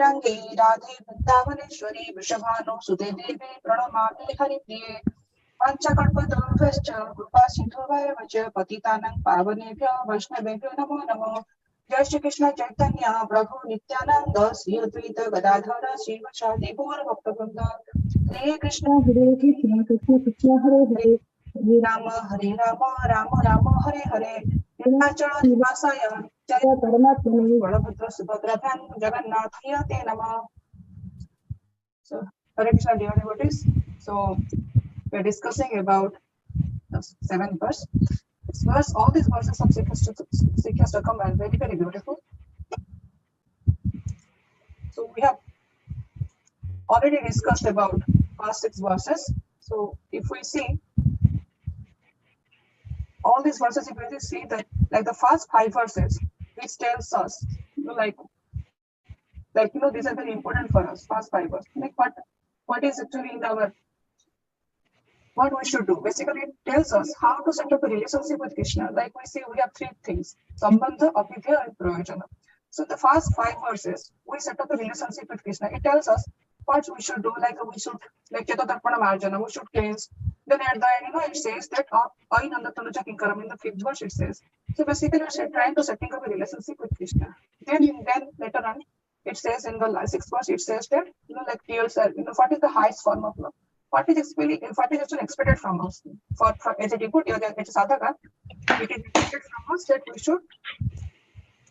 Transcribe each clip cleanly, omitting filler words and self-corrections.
गौरांगी राधे वृंदावनेश्वरी वृषभानु सुते देवी प्रणमामि हरिप्रिये पंचकल्पतरुभ्यश्च कृपा सिन्धुभ्येव च पतितानां पावनेभ्यो वैष्णवेभ्यो नमो नमः। जय श्री कृष्ण चैतन्य प्रभु नित्यानंद श्री अद्वैत गदाधर श्रीवासादि गौर भक्तवृंद। हरे कृष्ण कृष्ण कृष्ण हरे हरे हरे राम राम राम हरे हरे। हिमाचल निवासाय जय परमात्मने बलभद्र सुभद्राभ्यां जगन्नाथाय ते नमः। So Hare Krishna dear devotees. So we are discussing about the seventh verse. This verse, all these verses of Sikshastakam are very, very beautiful. So we have already discussed about past 6 verses. So if we see all these verses, if we see that like the first 5 verses, which tells us like these are very important for us. First 5 verses, like what is actually in our what we should do. Basically, it tells us how to set up a relationship with Krishna. Like we see, we have 3 things: Sambandha, Abhidya, and Prayojana. So the first 5 verses, we set up a relationship with Krishna. It tells us what we should do, like we should, like Chetatarpana Marjana, we should cleanse. Then at the end, it says that Ainanda Tanuja Kinkaram in the 5th verse, it says. So basically, we're trying to setting up a relationship with Krishna. Then later on, it says in the 6th verse, it says that, like tears are, what is the highest form of love? What is actually expected from us for as a devotee or as a sadhaka? It is expected from us that we should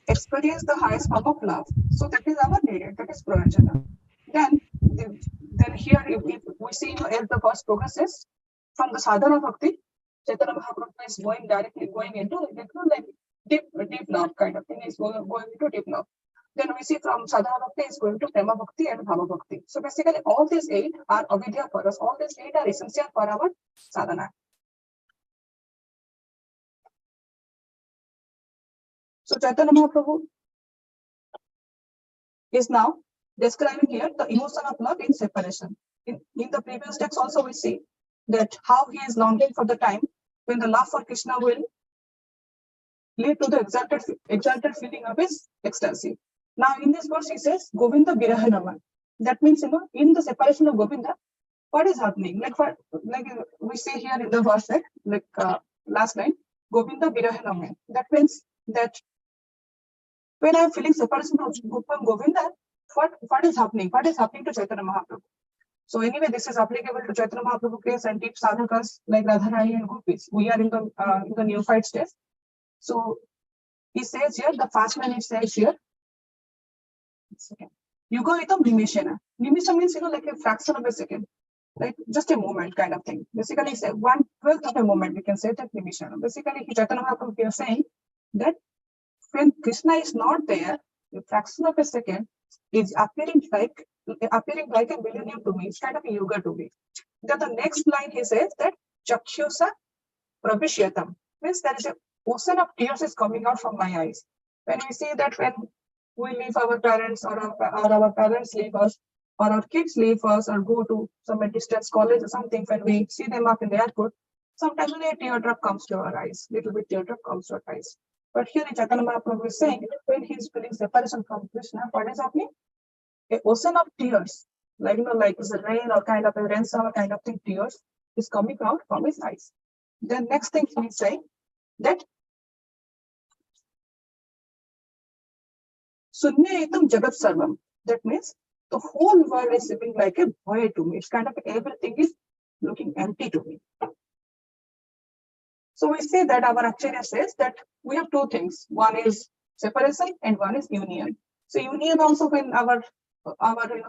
experience the highest form of love. So that is our needed. That is prayojana. Then here if we see as the verse progresses from the sadhana bhakti, Chaitanya Mahaprabhu is going into like deep love kind of thing. Is going into deep love. Then we see from sadhana bhakti is going to prema bhakti and bhava bhakti. So basically all these 8 are avidya for us. All these 8 are essential for our sadhana. So Chaitanya Mahaprabhu is now describing here the emotion of love in separation. In the previous text also we see that how he is longing for the time when the love for Krishna will lead to the exalted feeling of his ecstasy. Now in this verse he says Govinda Virahanama. That means in the separation of Govinda, what is happening? Like we see here in the verse, like last line, Govinda Virahanama. That means that when I am feeling separation from Govinda, what is happening? What is happening to Chaitanya Mahaprabhu? So anyway, this is applicable to Chaitanya Mahaprabhu case and deep sadhakas like Radharani and Gopis. We are in the neophyte stage. So he says here, the first line it says here, Yuga itam nimishena. Nimisha means like a fraction of a second, like just a moment kind of thing. Basically, it's 1/12 of a moment. We can say that nimishena. Basically, Chaitanya Mahaprabhu is saying that when Krishna is not there, a fraction of a second is appearing like a millennium to me. It's kind of a yuga to me. Then the next line he says that Chakshusa Prabhishyatam means there is a ocean of tears is coming out from my eyes. When we see that when we leave our parents or our parents leave us or our kids leave us or go to some distance college or something, when we see them up in the airport, sometimes a teardrop comes to our eyes, little bit teardrop comes to our eyes. But here Chaitanya Mahaprabhu is saying when he is feeling separation from Krishna, what is happening? An ocean of tears, like it's a rain or kind of a rain shower kind of thing, tears is coming out from his eyes. Then next thing he is saying that Sunya etam jagat sarvam. That means the whole world is seeming like a void to me. It's kind of everything is looking empty to me. So we say that our Acharya says that we have 2 things. One is separation and one is union. So union also when our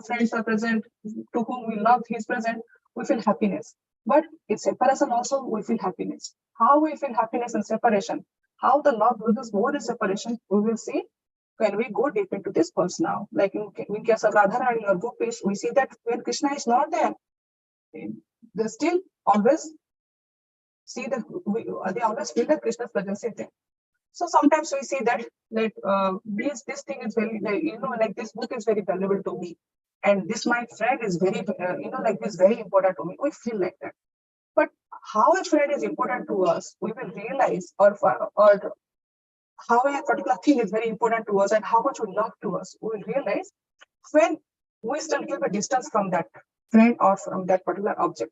friends are present, to whom we love, he is present, we feel happiness. But in separation also we feel happiness. How we feel happiness in separation? How the love produces more in separation? We will see when we go deep into this verse now. Like in case of Radharani or Gopish, we see that when Krishna is not there, they still always see that they always feel that Krishna's presence is there. So sometimes we see that this thing is very like this book is very valuable to me, and this my friend is very this very important to me. We feel like that. But how a friend is important to us, we will realize, or how a particular thing is very important to us, and how much we love to us, we will realize when we still keep a distance from that friend or from that particular object,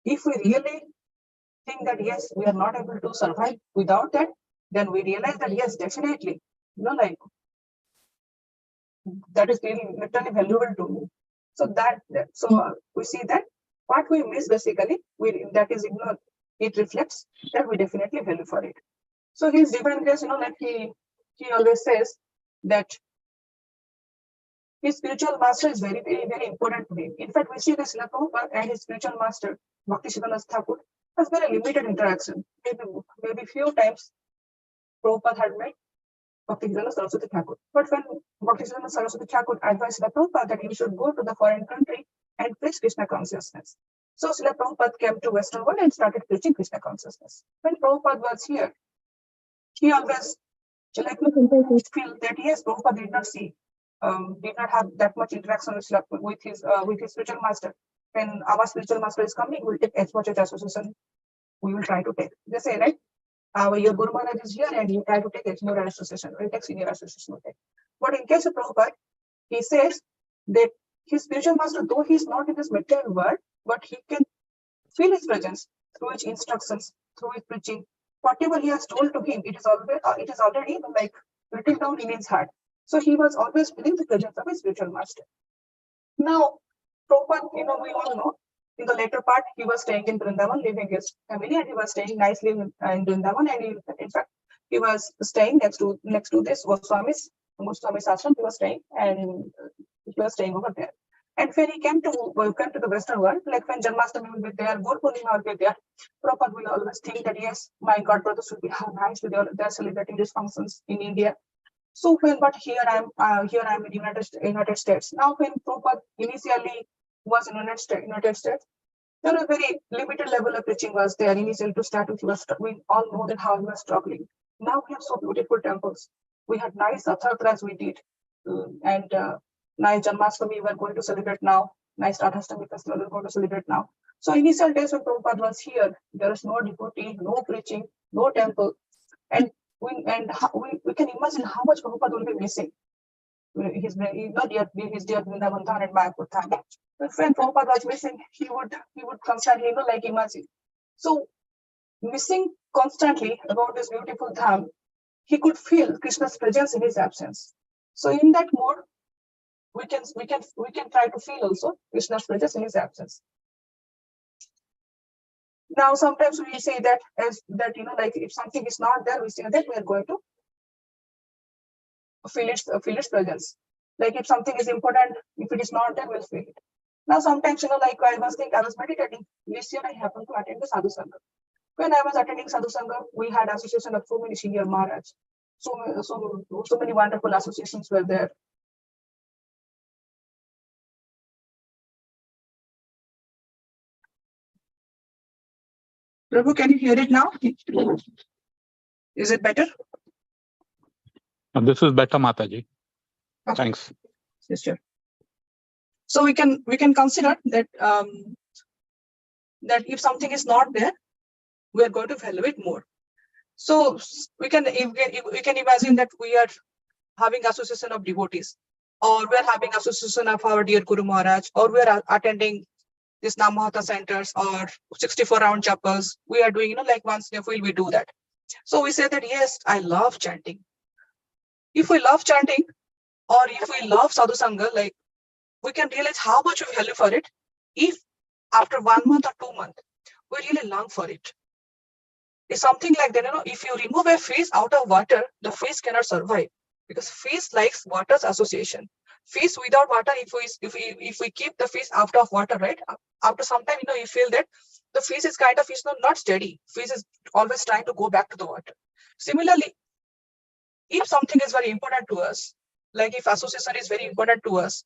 if we really think that yes, we are not able to survive without that, then we realize that yes, definitely, like that is really literally valuable to me. So we see that what we miss basically, that is ignored. It reflects that we definitely value for it. So his divine grace, like he always says that his spiritual master is very, very, very important to him. In fact, we see this Prabhupada and his spiritual master, Bhakti Siddhanath Thakur, has very limited interaction. Maybe few times Prabhupada had met Bhakti Siddhanath Saraswati Thakur. But when Bhakti Siddhanath Saraswati Thakur advised Srila Prabhupada that he should go to the foreign country and preach Krishna consciousness. So Srila Prabhupada came to Western world and started preaching Krishna consciousness. When Prabhupada was here, he always feel that yes, Prabhupada did not have that much interaction with his spiritual master. When our spiritual master is coming, we'll take as much as association we will try to take. They say, right? Your Guru Maharaj is here and you try to take senior association, we'll take senior association. Okay. But in case of Prabhupada, he says that his spiritual master, though he is not in this material world, but he can feel his presence through his instructions, through his preaching. Whatever he has told to him, it is already like written down in his heart. So he was always feeling the presence of his spiritual master. Now, Prabhupada, we all know, in the later part, he was staying in Vrindavan, living his family, and he was staying nicely in Vrindavan. And in fact, he was staying next to this Goswami's ashram. He was staying, and he was staying over there. And when he came to the Western world, like when Janmashtami will be there, Guru Purnima will be there, Prabhupada will always think that yes, my God brothers will be how nice they're celebrating these functions in India. So but here I'm in United States. Now when Prabhupada initially was in United States, there was a very limited level of preaching was there. Initially to start with, we all know that how he was struggling. Now we have so beautiful temples. We had nice Athartras we did, and nice Janmashtami we are going to celebrate now. Nice Radhastami festival we are going to celebrate now. So initial days when Prabhupada was here, there is no devotee, no preaching, no temple, and we can imagine how much Prabhupada will be missing. His dear Vrindavan Dhan and Mayapur Dhan. But when Prabhupada was missing, he would constantly, like imagine. So missing constantly about this beautiful dham, he could feel Krishna's presence in his absence. So in that mode, we can try to feel also Krishna's presence in his absence. Now sometimes we say that like if something is not there, we say that we are going to feel its presence. Like if something is important, if it is not there, we'll feel it. Now sometimes like I was meditating. This year I happened to attend the Sadhu Sangha. When I was attending Sadhu Sangha, we had association of so many senior Maharaj. So many wonderful associations were there. Prabhu, can you hear it now? Is it better? This is better, Mataji. Okay. Thanks. Sister. So we can consider that that if something is not there, we are going to value it more. So we can imagine that we are having association of devotees, or we are having association of our dear Guru Maharaj, or we are attending this Namahata centers or 64 round chapels. We are doing, like once in a while we do that. So we say that yes, I love chanting. If we love chanting, or if we love Sadhu Sangha, like we can realize how much we value for it if after 1 month or 2 months, we really long for it. It's something like that, if you remove a fish out of water, the fish cannot survive because fish likes water's association. Fish without water, if we keep the fish out of water, right? After some time, you feel that the fish is kind of not steady. Fish is always trying to go back to the water. Similarly, if something is very important to us, like if association is very important to us,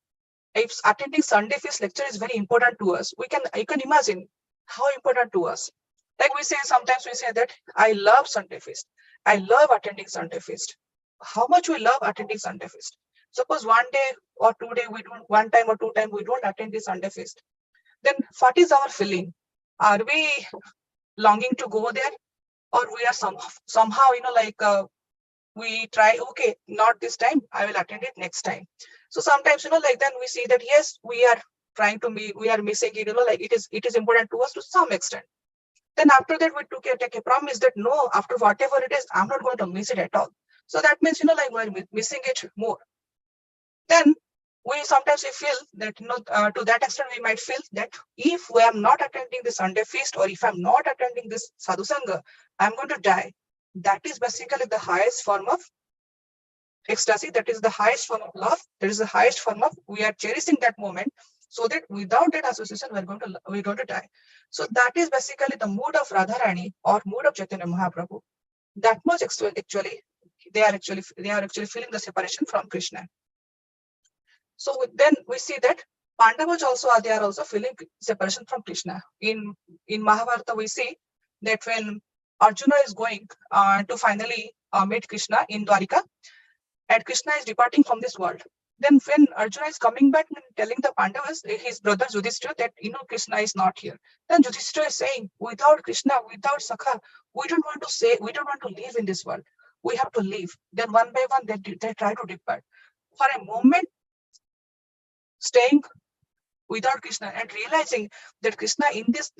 if attending Sunday feast lecture is very important to us, you can imagine how important to us. Like sometimes we say that I love Sunday feast. I love attending Sunday feast. How much we love attending Sunday feast. Suppose 1 day or 2 days we don't, 1 time or 2 times we don't attend the Sunday feast. Then what is our feeling? Are we longing to go there, or we are somehow we try, okay, not this time, I will attend it next time. So sometimes, like then we see that, yes, we are trying to we are missing it, like it is important to us to some extent. Then after that, we take a promise that no, after whatever it is, I'm not going to miss it at all. So that means, like we're missing it more. Then we sometimes we feel that, to that extent, we might feel that if we am not attending the Sunday feast, or if I'm not attending this sadhu sangha, I'm going to die. That is basically the highest form of ecstasy. That is the highest form of love. That is the highest form of, we are cherishing that moment, so that without that association, we're going to die. So that is basically the mood of Radharani or mood of Chaitanya Mahaprabhu. That much actually they are actually feeling the separation from Krishna. So then we see that Pandavas also they are also feeling separation from Krishna. In Mahabharata, we see that when Arjuna is going to finally meet Krishna in Dwarika, and Krishna is departing from this world. Then when Arjuna is coming back and telling the Pandavas, his brother Yudhishthira, that Krishna is not here. Then Yudhishthira is saying, without Krishna, without Sakha, we don't want to live in this world. We have to leave. Then one by one, they try to depart. For a moment, staying without Krishna and realizing that Krishna is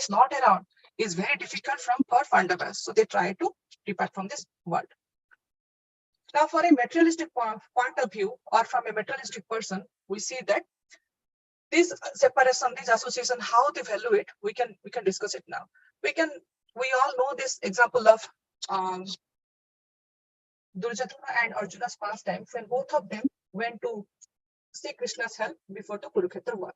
not around is very difficult for Pandavas. So they try to depart from this world. Now, for a materialistic point of view, or from a materialistic person, we see that this separation, this association, how they value it, we can discuss it now. We all know this example of Duryodhana and Arjuna's pastime, when both of them went to seek Krishna's help before the Kurukshetra war.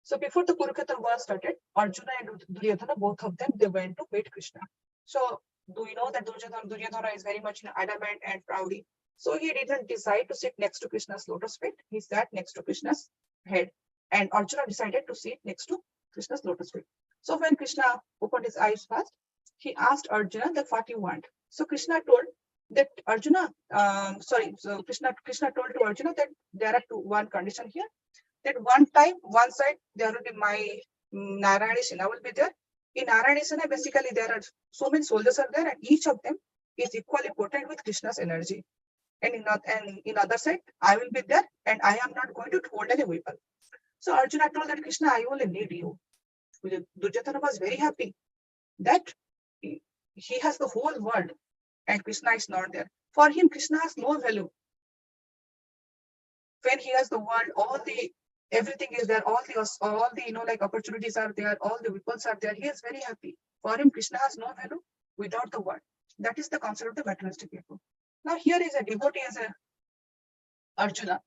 So before the Kurukshetra war started, Arjuna and Duryodhana, both of them, they went to meet Krishna. So do you know that Duryodhana is very much adamant and proudy? So he didn't decide to sit next to Krishna's lotus feet. He sat next to Krishna's head. And Arjuna decided to sit next to Krishna's lotus feet. So when Krishna opened his eyes first, he asked Arjuna that what you want. So Krishna told that Arjuna, so Krishna told to Arjuna that there are one condition here. That one side, there will be my Narayana Sena will be there. In Narayana Sena, basically, there are so many soldiers are there, and each of them is equally potent with Krishna's energy. And in other side, I will be there, and I am not going to hold any weapon. So Arjuna told that Krishna, I only need you. Duryodhana was very happy that he has the whole world, and Krishna is not there. For him, Krishna has no value. When he has the world, everything is there, all the like opportunities are there, all the weapons are there, he is very happy. For him, Krishna has no value without the world. That is the concept of the materialistic people. Now here is a devotee as a Arjuna.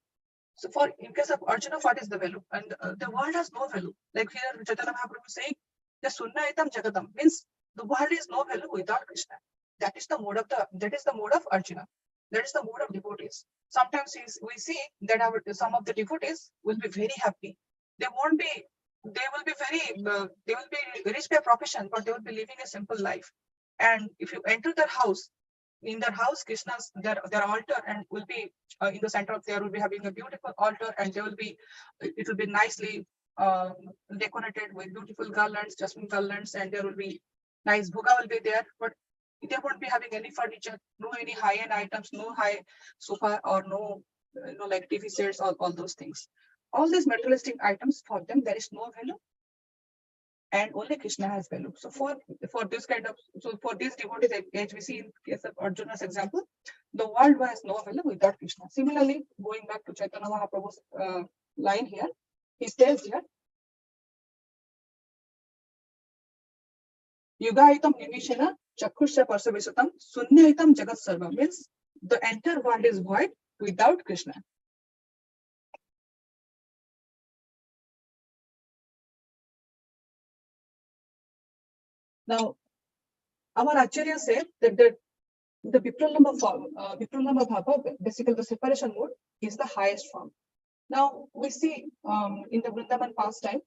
So in case of Arjuna, what is the value? And the world has no value. Like here Chaitanya Mahaprabhu is saying, the Sunna itam jagadam, means the world is no value without Krishna. That is the mode of Arjuna. That is the mode of devotees. Sometimes we see that some of the devotees will be very happy. They will be rich by profession, but they will be living a simple life. And if you enter their house, in their house, Krishna's their altar, and will be in the center of there will be having a beautiful altar, and it will be nicely decorated with beautiful garlands, jasmine garlands, and there will be nice bhuga will be there, but they won't be having any furniture, no any high-end items, no high sofa, or no like TV sets, all those things. All these materialistic items, for them there is no value, and only Krishna has value. So for this for these devotees, as we see in case of Arjuna's example, the world has no value without Krishna. Similarly, going back to Chaitanya Mahaprabhu's line here, he says here, Yugaitam Nimishana Chakrusha Parsavisatam Sunyaitam Jagat Sarva, means the entire world is void without Krishna. Now, our Acharya said that the Vipralamba form, Vipralamba Bhava, basically the separation mode, is the highest form. Now, we see in the Vrindavan pastime,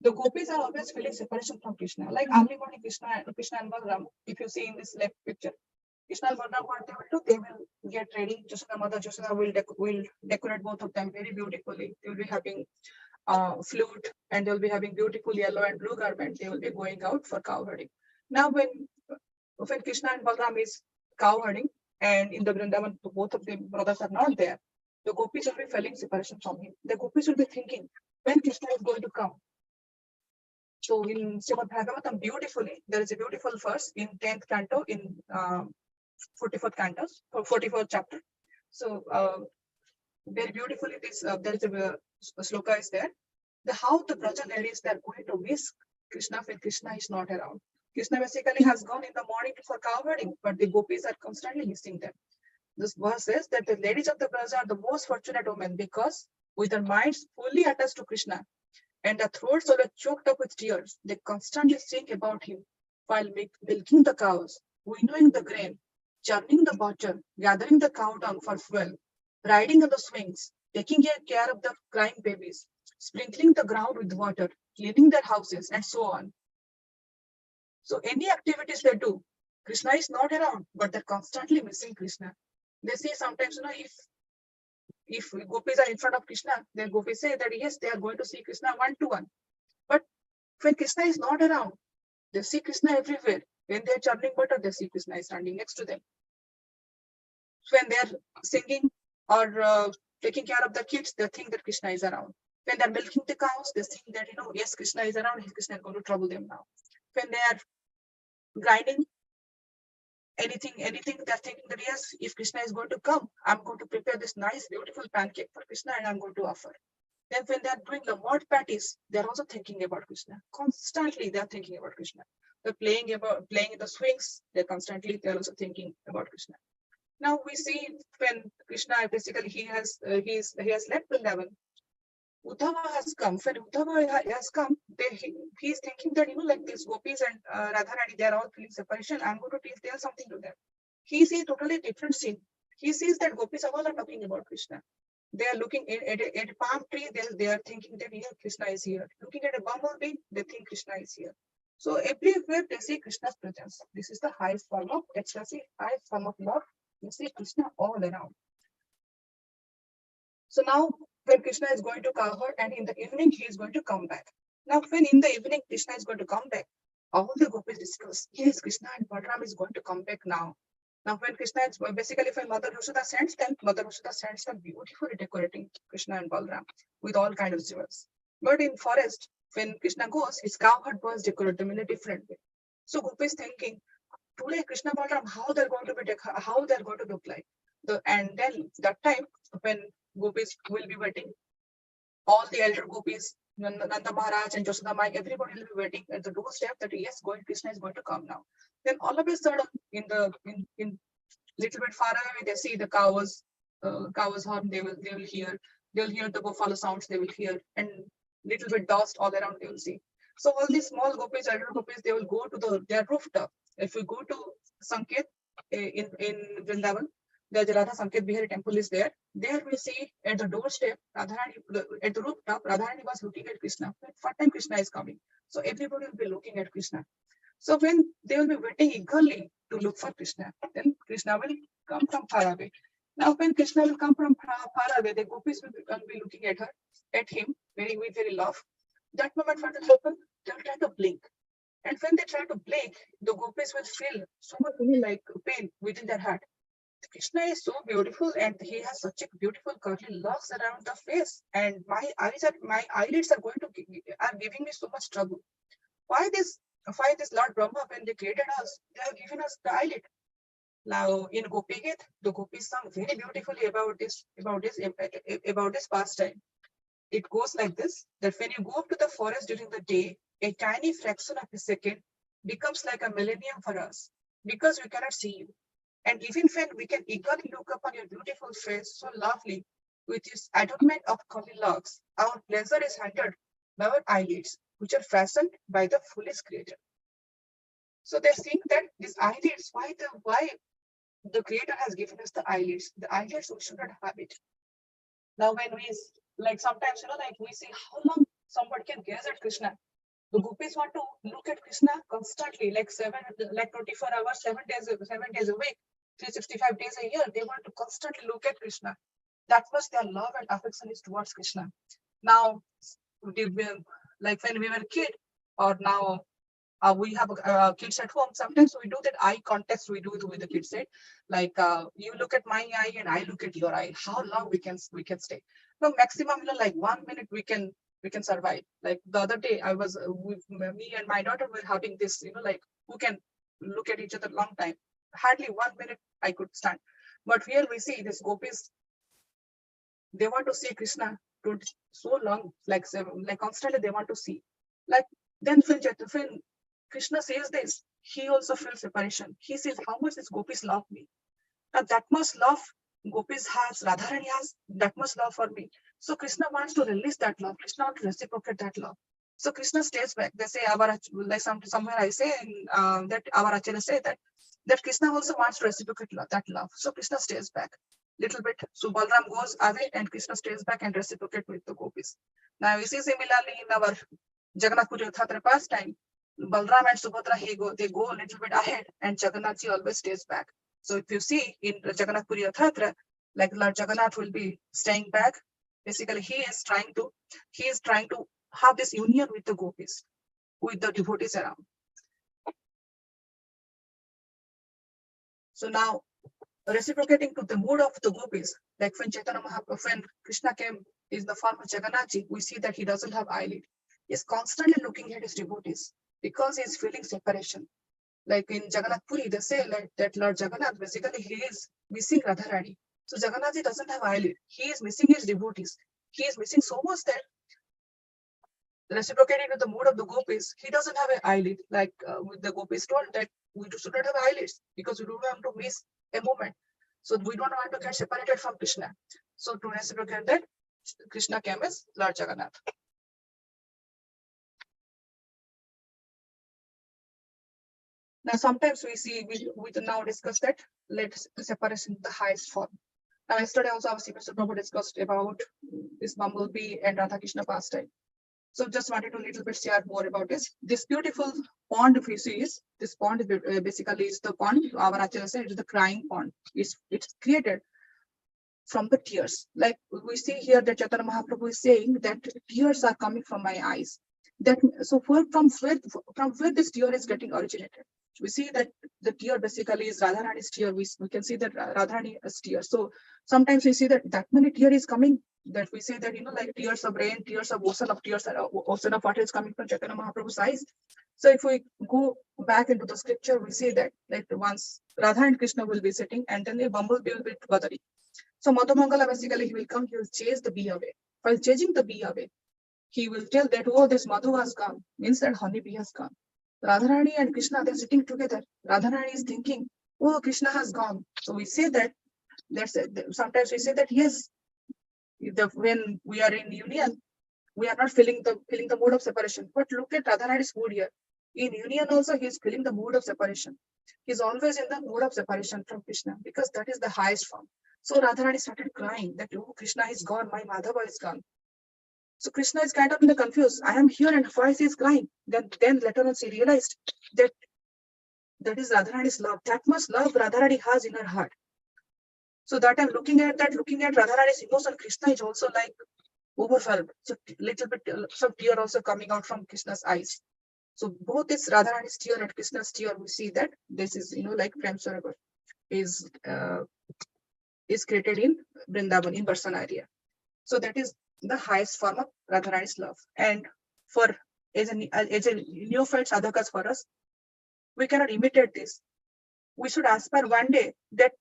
the gopis are always feeling separation from Krishna. Like early morning, Krishna and Balaram, if you see in this left picture, Krishna and Balaram, what they will do, they will get ready. Yashoda will decorate both of them very beautifully. They will be having flute, and they will be having beautiful yellow and blue garment. They will be going out for cow herding. Now, when Krishna and Balaram is cow herding, and in the Vrindavan, both of the brothers are not there, The gopis will be feeling separation from him. The gopis will be thinking, when Krishna is going to come? So in Srimad Bhagavatam, beautifully, there is a beautiful verse in 10th canto, in 44th canto, 44th chapter. So very beautifully, this there is a sloka is there. How the Braja ladies, they are going to miss Krishna when Krishna is not around. Krishna basically has gone in the morning for cow herding, but the gopis are constantly missing them. This verse says that the ladies of the Braja are the most fortunate women because with their minds fully attached to Krishna and their throats are choked up with tears, they constantly think about him while milking the cows, winnowing the grain, churning the butter, gathering the cow dung for fuel, riding on the swings, taking care of the crying babies, sprinkling the ground with water, cleaning their houses, and so on. So any activities they do, Krishna is not around, but they're constantly missing Krishna. They say sometimes, if gopis are in front of Krishna, then gopis say that yes, they are going to see Krishna one-to-one. But when Krishna is not around, they see Krishna everywhere. When they are churning butter, they see Krishna is standing next to them. When they are singing or taking care of the kids, they think that Krishna is around. When they're milking the cows, they think that, yes, Krishna is around, Krishna is going to trouble them now. When they are grinding anything, they're thinking that, yes, if Krishna is going to come, I'm going to prepare this nice, beautiful pancake for Krishna and I'm going to offer. Then when they're doing the mud patties, they're also thinking about Krishna. Constantly, they're thinking about Krishna. They're playing the swings, they're also thinking about Krishna. Now we see when Krishna basically he has left Vrindavan. Uddhava has come. When Uddhava has come, he's thinking that like these gopis and Radharani, they are all feeling separation. I'm going to tell something to them. He sees totally different scene. He sees that gopis are all talking about Krishna. They are looking at a palm tree. They are thinking that Krishna is here. Looking at a bumblebee, they think Krishna is here. So everywhere they see Krishna's presence. This is the highest form of ecstasy, highest form of love. You see Krishna all around. So now when Krishna is going to cow herd and in the evening he is going to come back. Now when in the evening Krishna is going to come back, all the gopis discuss, yes, Krishna and Balaram is going to come back now. Now when Krishna is basically when Mother Yashoda sends them beautifully decorating Krishna and Balaram with all kind of jewels. But in forest, when Krishna goes, his cow herd was decorated in a different way. So gopis thinking, today Krishna Balaram, how they're going to look like. And then that time when gopis will be waiting, all the elder gopis, Nanda Maharaj and Yashoda Mai, everybody will be waiting at the doorstep that yes, Krishna is going to come now. Then all of a sudden, in little bit far away, they see the cows horn. They'll hear the buffalo sounds. They will hear, and little bit dust all around. They will see. So all these small gopis, elder gopis, they will go to their rooftop. If we go to Sanket in Vrindavan, the Radha Sanket Bihari temple is there. There we see at the doorstep, Radharani, at the rooftop, Radharani was looking at Krishna. At what time Krishna is coming? So everybody will be looking at Krishna. So when they will be waiting eagerly to look for Krishna, then Krishna will come from far away. Now when Krishna will come from far away, the gopis will be looking at him, with very love. That moment what will happen? They will try to blink. And when they try to blink, the gopis will feel so much like pain within their heart. Krishna is so beautiful and he has such a beautiful curly locks around the face. And my eyelids are giving me so much trouble. Why this Lord Brahma, when they created us, they have given us the eyelid. Now in Gopi Git, the gopis sung very beautifully about this pastime. It goes like this: that when you go to the forest during the day, a tiny fraction of a second becomes like a millennium for us, because we cannot see you. And even when we can eagerly look upon your beautiful face, so lovely, with its adornment of curly locks, our pleasure is hindered by our eyelids, which are fashioned by the fullest creator. So they're saying that these eyelids, why the creator has given us the eyelids. The eyelids we should not have it. Now when we sometimes we see how long somebody can gaze at Krishna. The gopis want to look at Krishna constantly, like 24 hours, 7 days a week, 365 days a year. They want to constantly look at Krishna. That was their love and affection is towards Krishna. Now, like when we were a kid, or now we have kids at home. Sometimes we do that eye contact. We do it with the kids, right? Like you look at my eye and I look at your eye. How long we can stay? No, maximum, like 1 minute we can survive. Like the other day, I was with me and my daughter were having this, like who can look at each other long time. Hardly 1 minute I could stand. But here we see this gopis, they want to see Krishna to so long, like constantly they want to see. Like then when Krishna says this, he also feels separation. He says how much these gopis love me. Now that much love gopis has, Radharani has, that much love for me. So Krishna wants to release that love. Krishna wants to reciprocate that love. So Krishna stays back. They say our, like somewhere I say that our Acharya say that Krishna also wants to reciprocate that love. So Krishna stays back little bit. So Balram goes away and Krishna stays back and reciprocate with the gopis. Now we see similarly in our Jagannath Puri Rathatra pastime, Balram and Subhadra they go a little bit ahead and Jagannath ji always stays back. So if you see in Jagannath Puri Rathatra, like Lord Jagannath will be staying back. Basically, he is trying to have this union with the gopis, with the devotees around. So now, reciprocating to the mood of the gopis, like when when Krishna came in the form of Jagannath, we see that he doesn't have eyelid. He's constantly looking at his devotees because he's feeling separation. Like in Jagannath Puri, they say like that Lord Jagannath, basically he is missing Radharani. So Jagannath doesn't have eyelid. He is missing his devotees. He is missing so much that reciprocating to the mood of the gopis, he doesn't have an eyelid. Like with the gopis told that we should not have eyelids because we don't want to miss a moment. So we don't want to get separated from Krishna. So to reciprocate that, Krishna came as Lord Jagannath. Now sometimes we see, we now discuss that let's separation the highest form. Now yesterday also our Sikshastakam Prabhu discussed about this bumblebee and Radha Krishna pastime. So just wanted to little bit share more about this. This beautiful pond, if you see, is this pond basically is the pond. Our Acharya said it is the crying pond. It's created from the tears. Like we see here that Chaitanya Mahaprabhu is saying that tears are coming from my eyes. That so from where this tear is getting originated. We see that the tear basically is Radharani's tear. We can see that Radharani is tear. So sometimes we see that many tear is coming, that we say that, like tears of rain, tears of tears, ocean of water is coming from Chaitanya Mahaprabhu's eyes. So if we go back into the scripture, we see that like once Radha and Krishna will be sitting and then the bumblebee will be gathering. So Madhumangala basically he will come, he will chase the bee away. While chasing the bee away, he will tell that, oh, this Madhu has gone, means that honeybee has gone. Radharani and Krishna, they're sitting together. Radharani is thinking, oh, Krishna has gone. So we say that, sometimes we say that, yes, when we are in union, we are not feeling the mood of separation. But look at Radharani's mood here. In union also, he is feeling the mood of separation. He's always in the mood of separation from Krishna because that is the highest form. So Radharani started crying that, oh, Krishna is gone, my Madhava is gone. So Krishna is kind of in the confused. I am here and why is he crying? Then later on she realized that that is Radharani's love. That much love Radharani has in her heart. So that I'm looking at Radharani's emotion, Krishna is also like overwhelmed. So little bit some tear also coming out from Krishna's eyes. So both this Radharani's tear and Krishna's tear, we see that this is, like Prem Sarovar is created in Vrindavan, in Barsana area. So that is the highest form of Radharani's love. And for as a neophyte sadhakas for us, we cannot imitate this. We should aspire one day that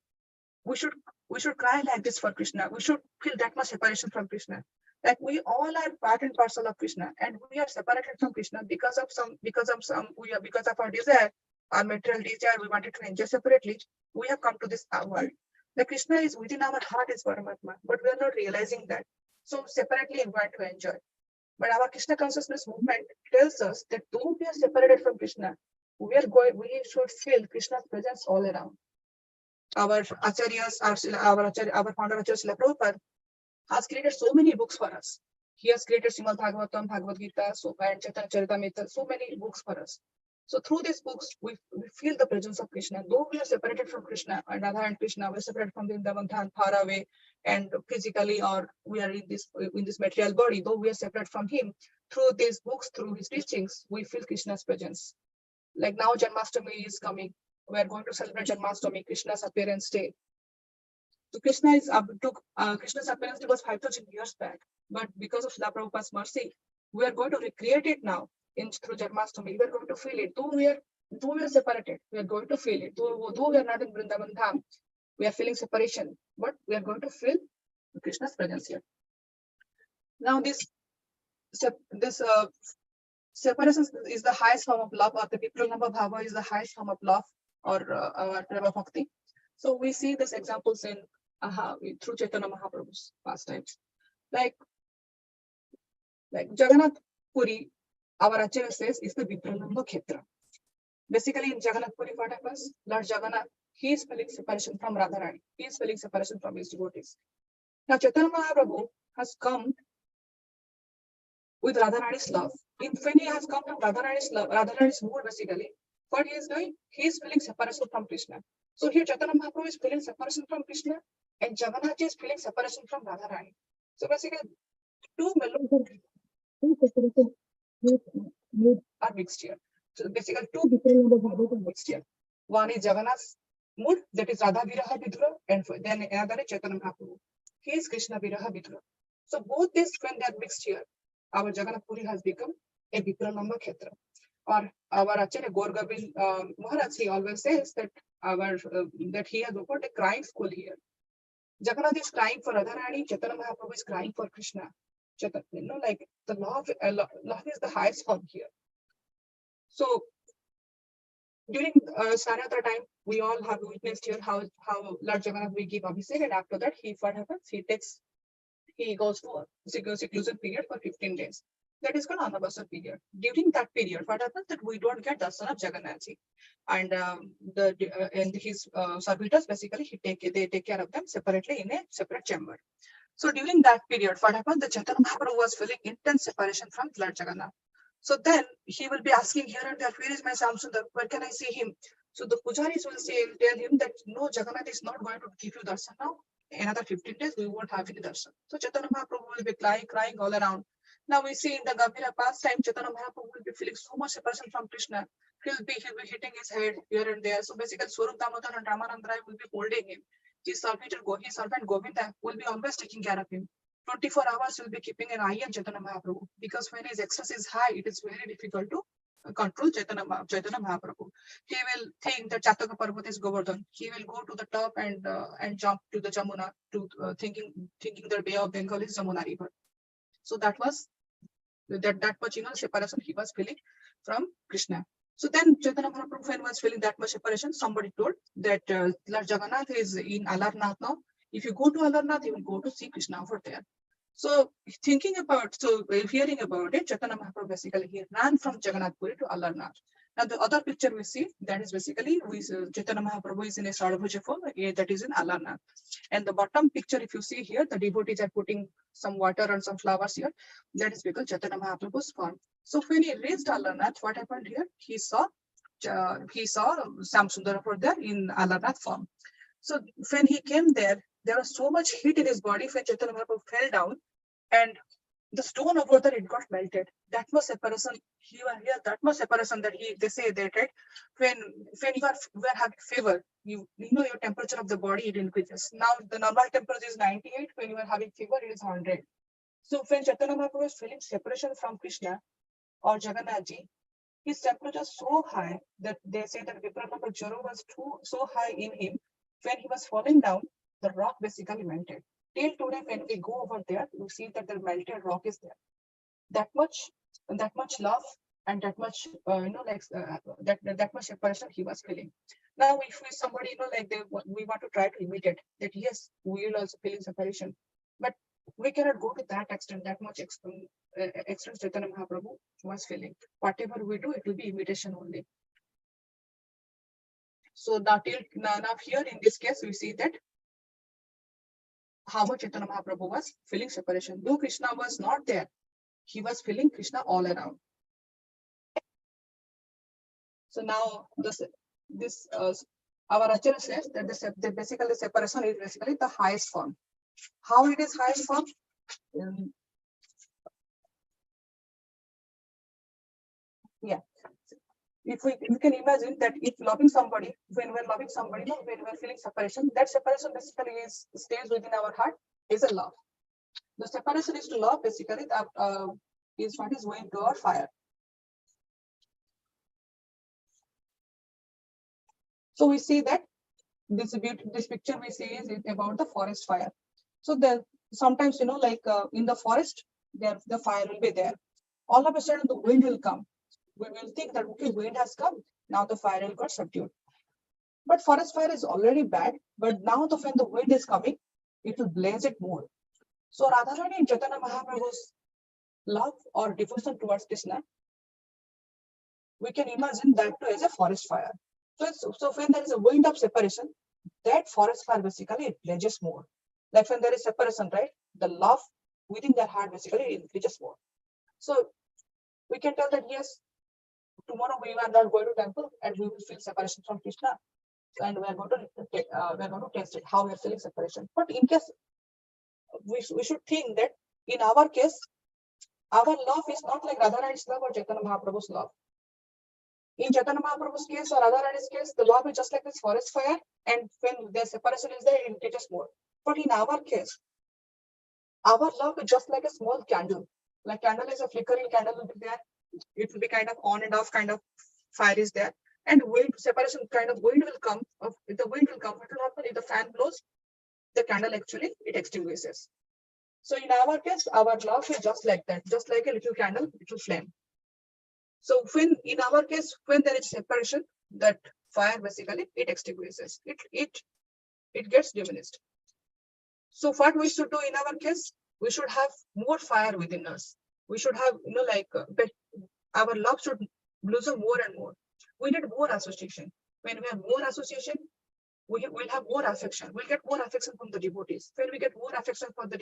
we should cry like this for Krishna. We should feel that much separation from Krishna. Like we all are part and parcel of Krishna, and we are separated from Krishna because of our desire, our material desire. We wanted to enjoy separately. We have come to this world. The Krishna is within our heart is Paramatma, but we are not realizing that. So separately we want to enjoy. But our Krishna consciousness movement tells us that though we are separated from Krishna, we should feel Krishna's presence all around. Our acharyas, our founder Acharya Srila Prabhupada has created so many books for us. He has created Srimad Bhagavatam, Bhagavad Gita, and Chaitanya Charitamrita, so many books for us. So through these books, we feel the presence of Krishna. Though we are separated from Krishna, and Radha and Krishna, we are separated from Vrindavan, far away, and physically, or we are in this material body, though we are separate from him, through these books, through his teachings, we feel Krishna's presence. Like now Janmashtami is coming. We are going to celebrate Janmashtami, Krishna's appearance day. So Krishna is Krishna's appearance day was 5,000 years back, but because of Srila Prabhupada's mercy, we are going to recreate it now through Janmashtami. We are going to feel it. Though we are separated, we are going to feel it. Though we are not in Vrindavan Dham, we are feeling separation, but we are going to feel Krishna's presence here. Now this separation is the highest form of love, or the Vipralambha Bhava is the highest form of love, or Prema Bhakti. So we see these examples in through Chaitanya Mahaprabhu's pastimes. Like Jagannath Puri, our Acharya says, is the Vipralambha Khetra. Basically, in Jagannath Puri, what happens? Lord Jagannath, he is feeling separation from Radharani. He is feeling separation from his devotees. Now, Chaitanya Mahaprabhu has come with Radharani's love. When he has come from Radharani's love, Radharani's mood, basically, what he is doing? He is feeling separation from Krishna. So here Chaitanya Mahaprabhu is feeling separation from Krishna, and Jagannath is feeling separation from Radharani. So basically, two moods are mixed here. So basically, two different moods are mixed here. One is Jagannath's mood, that is Radha Viraha Vidura, and then another is Chaitanya Mahaprabhu. He is Krishna Viraha Vidura. So both these, when they are mixed here, our Jagannath Puri has become a Vipralambha Khetra. Or our Acharya Gaur Govind Maharaj, he always says that that he has opened a crying school here. Jagannath is crying for Radharani, Chaitanya Mahaprabhu is crying for Krishna. Like the love is the highest form here. So during Sanatra time, we all have witnessed here how Lord Jagannath will give Abhishek, and after that, what happens? He goes to a seclusion period for 15 days. That is called Anavasar period. During that period, what happens that we don't get darshan of Jagannathji, and his servitors basically they take care of them separately in a separate chamber. So during that period, what happened? The Chaitanya Mahaprabhu was feeling intense separation from Lord Jagannath. So then he will be asking here and there, where is my Samsundar? Where can I see him? So the pujaris will tell him that no, Jagannath is not going to give you darshan now. Another 15 days, we won't have any darshan. So Chaitanya Mahaprabhu will be crying all around. Now we see in the Gambhira pastime, Chaitanya Mahaprabhu will be feeling so much separation from Krishna. He'll be hitting his head here and there. So basically, Swarup Damodar and Ramanand Rai will be holding him. His servant Govinda will be always taking care of him. 24 hours will be keeping an eye on Chaitanya Mahaprabhu, because when his ecstasy is high, it is very difficult to control Chaitanya Mahaprabhu. He will think that Chataka Parvat is Govardhan. He will go to the top and jump to the Jamuna, thinking the Bay of Bengal is Jamuna river. So that was that much separation he was feeling from Krishna. So then Chaitanya Mahaprabhu, when was feeling that much separation, somebody told that Lord Jagannath is in Alarnath now. If you go to Alarnath, you will go to see Krishna over there. So hearing about it, Chaitanya Mahaprabhu basically he ran from Jagannath Puri to Alarnath. Now the other picture we see, that is basically Chaitanya Mahaprabhu is in a Sarabhuja form, that is in Alarnath. And the bottom picture, if you see here, the devotees are putting some water and some flowers here. That is because Chaitanya Mahaprabhu's form. So when he reached Alarnath, what happened here? He saw Samsundar over there in Alarnath form. So when he came there was so much heat in his body when Chaitanya Mahaprabhu fell down, and the stone over there, it got melted. That was separation. That was separation that they say that, right? When you are having fever, you know your temperature of the body, it increases. Now the normal temperature is 98. When you are having fever, it is 100. So when Chaitanya Mahaprabhu was feeling separation from Krishna or Jagannathji, his temperature is so high that they say that Vipralambha Jaro was so high in him. When he was falling down, the rock basically melted. Till today, when we go over there, we see that the melted rock is there. That much love and that much, that much separation he was feeling. Now, if we somebody, we want to try to imitate that, yes, we will also feeling separation, but we cannot go to that extent, that much extent Chaitanya Mahaprabhu was feeling. Whatever we do, it will be imitation only. So now here in this case, we see that how much Chaitanya Mahaprabhu was feeling separation. Though Krishna was not there, he was feeling Krishna all around. So now our Acharya says that basically the separation is basically the highest form. How it is highest form? Yeah. if we can imagine that if loving somebody, when we're loving somebody, no, when we're feeling separation, that separation basically stays within our heart is a love. The separation is to love, basically, that is what is going to our fire. So we see that this picture we see is about the forest fire. So there sometimes, like in the forest, there the fire will be there. All of a sudden the wind will come. We will think that okay, wind has come, now the fire will get subdued. But forest fire is already bad, but now when the wind is coming, it will blaze it more. So Radharani and Chaitanya Mahaprabhu's love or devotion towards Krishna, we can imagine that too as a forest fire. So when there is a wind of separation, that forest fire basically it blazes more. Like when there is separation, right? The love within their heart basically increases more. So we can tell that yes, tomorrow we are not going to temple and we will feel separation from Krishna, and we are going to test it how we are feeling separation. But in case we should think that in our case, our love is not like Radharani's love or Chaitanya Mahaprabhu's love. In Chaitanya Mahaprabhu's case or Radharani's case, the love is just like this forest fire, and when the separation is there, it increases more. But in our case, our love is just like a small candle. Like candle is a flickering candle will be there. It will be kind of on and off kind of fire is there. And wind separation kind of wind will come. If the wind will come, what will happen? If the fan blows, the candle actually it extinguishes. So in our case, our love is just like that, just like a little candle, little flame. So when in our case, when there is separation, that fire basically it extinguishes. It gets diminished. So what we should do in our case, we should have more fire within us. We should have, our love should blossom more and more. We need more association. When we have more association, we will have more affection. We'll get more affection from the devotees. When we get more affection from the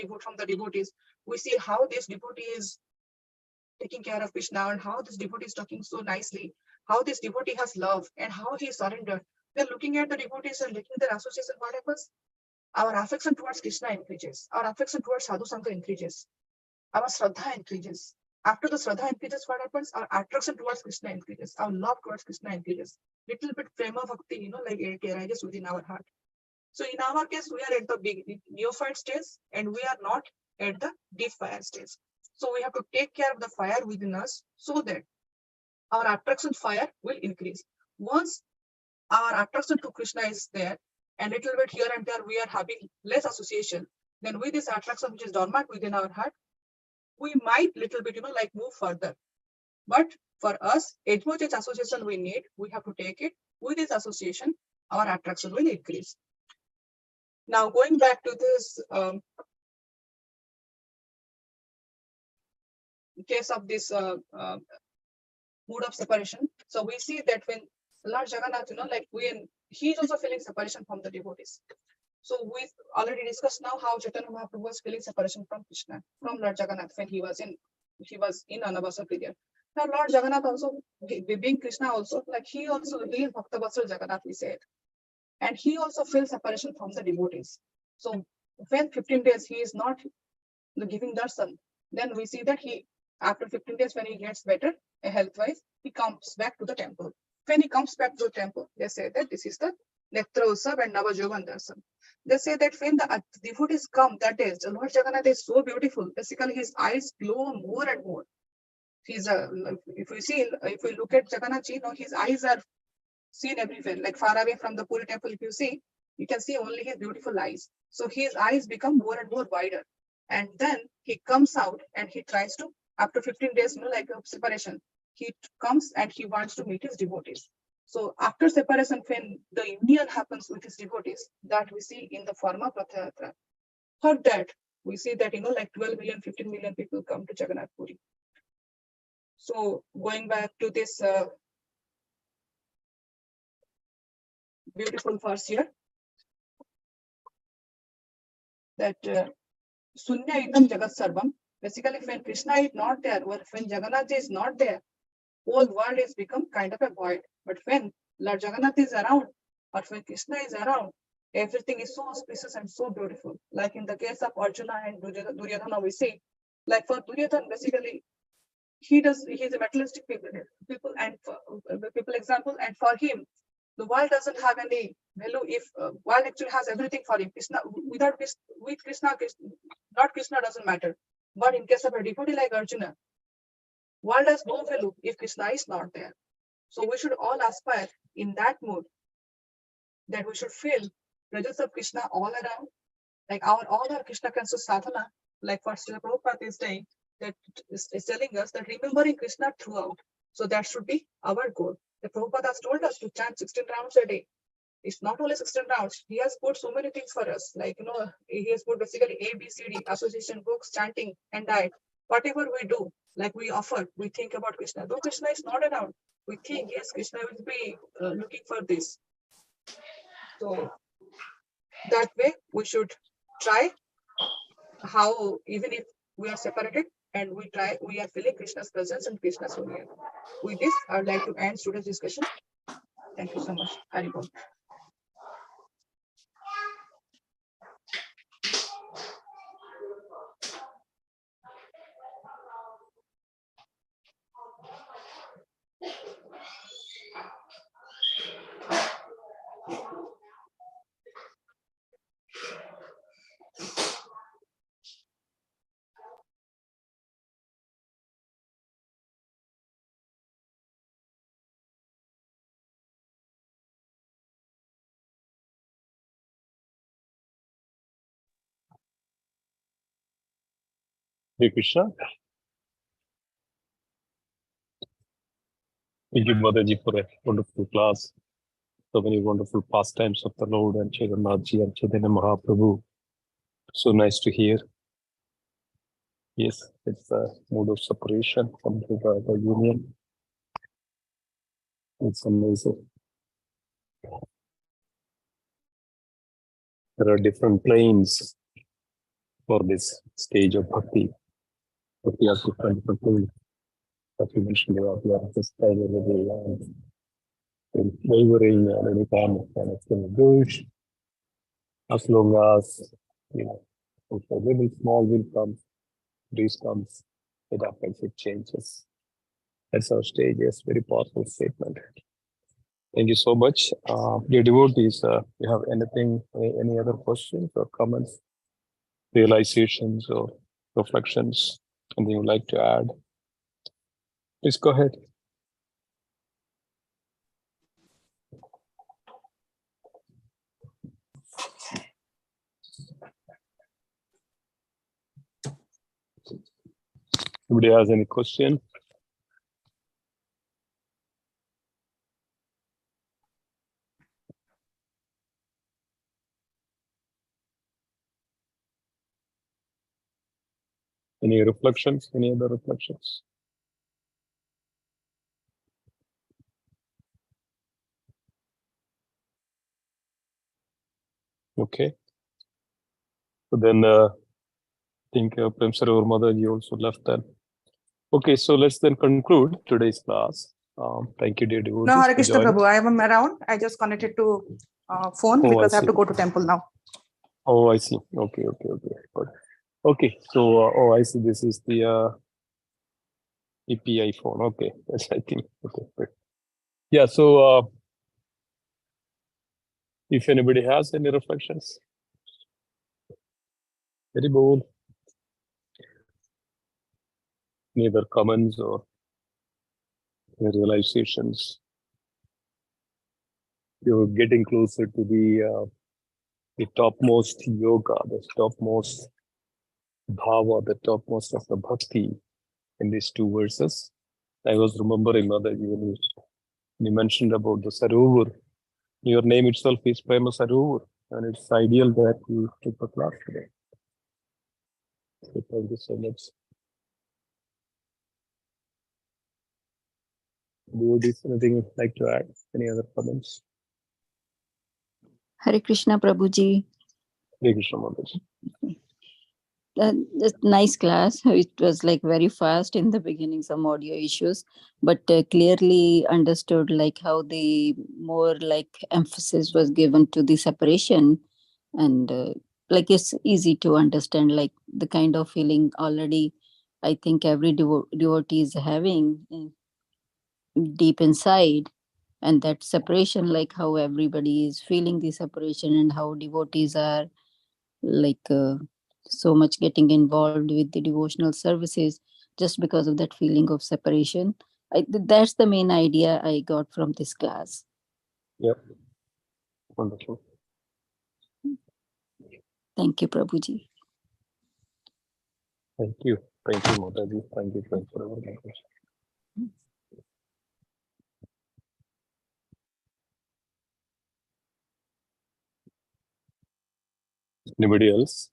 devotees, we see how this devotee is taking care of Krishna and how this devotee is talking so nicely, how this devotee has love and how he surrendered. We're looking at the devotees and looking at their association, what happens? Our affection towards Krishna increases. Our affection towards Sadhu Sangha increases. Our Shraddha increases. After the Shraddha increases, what happens? Our attraction towards Krishna increases. Our love towards Krishna increases. Little bit Prema Bhakti, like it arises within our heart. So in our case, we are at the big neophyte stage and we are not at the deep fire stage. So we have to take care of the fire within us so that our attraction fire will increase. Once our attraction to Krishna is there, and little bit here and there we are having less association, then with this attraction which is dormant within our heart, we might little bit, move further. But for us, as much as association we need, we have to take it. With this association, our attraction will increase. Now going back to this case of this mood of separation. So we see that when Lord Jagannath, he is also feeling separation from the devotees. So we already discussed now how Chaitanya Mahaprabhu was feeling separation from Krishna, from Lord Jagannath when he was in Anabasa period. Now Lord Jagannath also, being Krishna also, he also he is Bhaktavatsal Jagannath, we said. And he also feels separation from the devotees. So when 15 days he is not giving darshan, then we see that after 15 days when he gets better health-wise, he comes back to the temple. When he comes back to the temple, they say that this is the Netra Utsav and Navajovan Darshan. They say that when the devotees come, that is, the Lord Jagannath is so beautiful. Basically, his eyes glow more and more. If we look at Jagannath Ji, his eyes are seen everywhere. Like far away from the Puri temple, if you see, you can see only his beautiful eyes. So his eyes become more and more wider. And then he comes out and he tries to, after 15 days, like a separation, he comes and he wants to meet his devotees. So after separation, when the union happens with his devotees, that we see in the form of Rath Yatra. For that, we see that, 12 million, 15 million people come to Jagannath Puri. So going back to this beautiful verse here, that Sunya Idam Jagat Sarvam. Basically, when Krishna is not there, or when Jagannath is not there, whole world is become kind of a void. But when Lord Jagannath is around, or when Krishna is around, everything is so auspicious and so beautiful. Like in the case of Arjuna and Duryodhana, we see, like for Duryodhana, basically, he's a materialistic people and people example, and for him, the world doesn't have any value if world actually has everything for him. Krishna, without with Krishna, not Krishna doesn't matter. But in case of a devotee like Arjuna, world has no value if Krishna is not there. So we should all aspire in that mood, that we should feel presence of Krishna all around, like all our Krishna conscious sadhana, like what Srila Prabhupada is saying, that is telling us that remembering Krishna throughout. So that should be our goal. The Prabhupada has told us to chant 16 rounds a day. It's not only 16 rounds. He has put so many things for us. Like, he has put basically A, B, C, D, association, books, chanting, and diet. Whatever we do, like we offer, we think about Krishna. Though Krishna is not around, we think, yes, Krishna will be looking for this. So that way we should try how, even if we are separated, and we are feeling Krishna's presence and Krishna's union. With this, I would like to end today's discussion. Thank you so much. Haribol. Hare Krishna. Thank you, Mataji, for a wonderful class. So many wonderful pastimes of the Lord and Jagannathji and Chaitanya Mahaprabhu. So nice to hear. Yes, it's a mood of separation from the union. It's amazing. There are different planes for this stage of bhakti. But we have different planes that you mentioned about. We are just wavering at any time and it's going to go as long as, if a little small wind comes, breeze comes, it affects, it changes. That's our stage. Yes, very powerful statement. Thank you so much. Dear devotees, you have any other questions or comments, realizations or reflections, anything you'd like to add? Please go ahead. Anybody has any question? Any reflections? Any other reflections? Okay. So then I think Prem Sarovar Mataji also left then. Okay, so let's then conclude today's class. Thank you, dear devotees. No, Hare Krishna Prabhu, I am around. I just connected to phone because I have to go to temple now. Oh, I see. Okay. Good. Okay, so I see this is the EPI phone. Okay, yes, I think. Okay, good. Yeah, so if anybody has any reflections, very bold. Neither comments or realizations. You're getting closer to the topmost yoga, the topmost bhava, the topmost of the bhakti in these two verses. I was remembering, Mother, when you mentioned about the Sarovar. Your name itself is Prem Sarovar, and it's ideal that you took the class today. So thank you so much. Anything you'd like to add? Any other comments? Hare Krishna Prabhuji. Hare Krishna Mataji. Just nice class. It was like very fast in the beginning, some audio issues, but clearly understood like how the more like emphasis was given to the separation, and like it's easy to understand like the kind of feeling already I think every devotee is having deep inside. And that separation, like how everybody is feeling the separation, and how devotees are like so much getting involved with the devotional services just because of that feeling of separation. That's the main idea I got from this class. Yep. Wonderful. Thank you, Prabhuji. Thank you. Thank you, Mataji. Thank you, friends, for everything. Anybody else?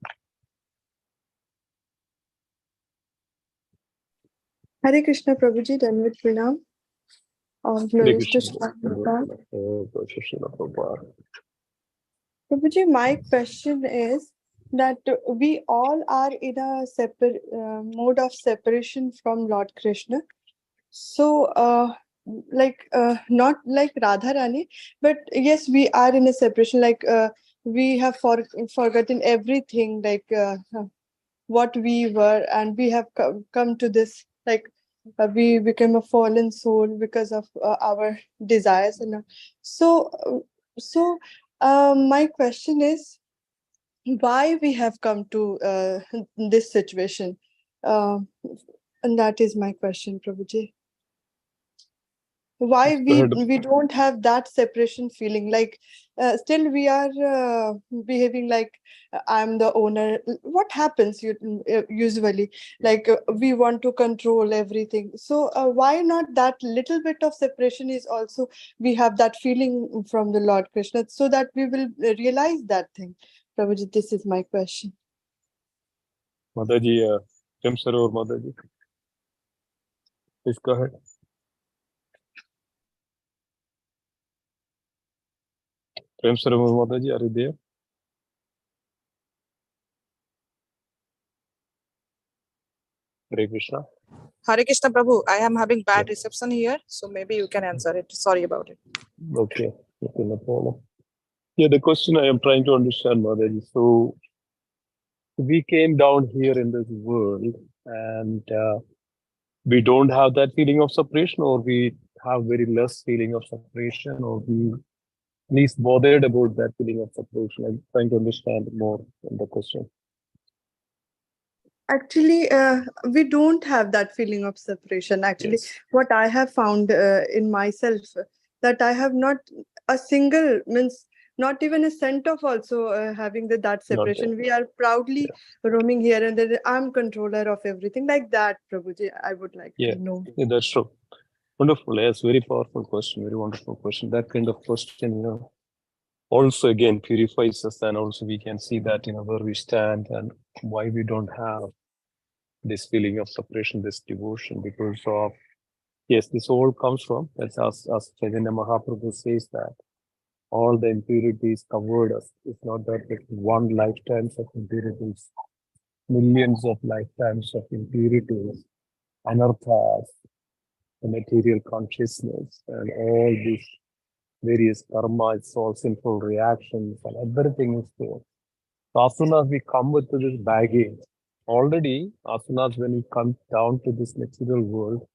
Hare Krishna Prabhuji, done with Pranam. All Hare glories to Krishna. Srila Prabhupada. Oh, Srila Prabhupada. Prabhuji, my question is that we all are in a separate mode of separation from Lord Krishna. So, not like Radharani, but yes, we are in a separation. We have forgotten everything, what we were, and we have come to this. We became a fallen soul because of our desires, and so. My question is why we have come to this situation, uh, and that is my question, Prabhuji. Why Go ahead. we don't have that separation feeling, still we are behaving like I'm the owner. What happens usually, we want to control everything. So why not that little bit of separation is also we have that feeling from the Lord Krishna, so that we will realize that thing. Prabhuji, this is my question. Mataji, Prem Sarovar, Mataji. Please go ahead. Prem Sarovar, Mataji, are you there? Hare Krishna. Hare Krishna Prabhu, I am having bad Yeah. reception here, so maybe you can answer it. Sorry about it. Okay. Okay, no problem. Yeah, the question I am trying to understand, Mataji. So, we came down here in this world and we don't have that feeling of separation, or we have very less feeling of separation, or we least bothered about that feeling of separation. I'm trying to understand more in the question. Actually, we don't have that feeling of separation. Actually, Yes. what I have found in myself, that I have not a single, means not even a cent of also having that separation. We are proudly roaming here and there. I'm controller of everything, like that, Prabhuji. I would like Yeah. to know. Yeah, that's true. Wonderful. Yes, very powerful question. Very wonderful question. That kind of question, also again purifies us, and also we can see that, where we stand and why we don't have this feeling of separation, this devotion, because of, yes, this all comes from, that's as Chaitanya Mahaprabhu says, that all the impurities covered us. It's not that like one lifetimes of impurities, millions of lifetimes of impurities, anarthas, the material consciousness, and all these various karma, it's all sinful reactions, and everything is there. So as soon as we come with this baggage, already, as soon as when we come down to this material world,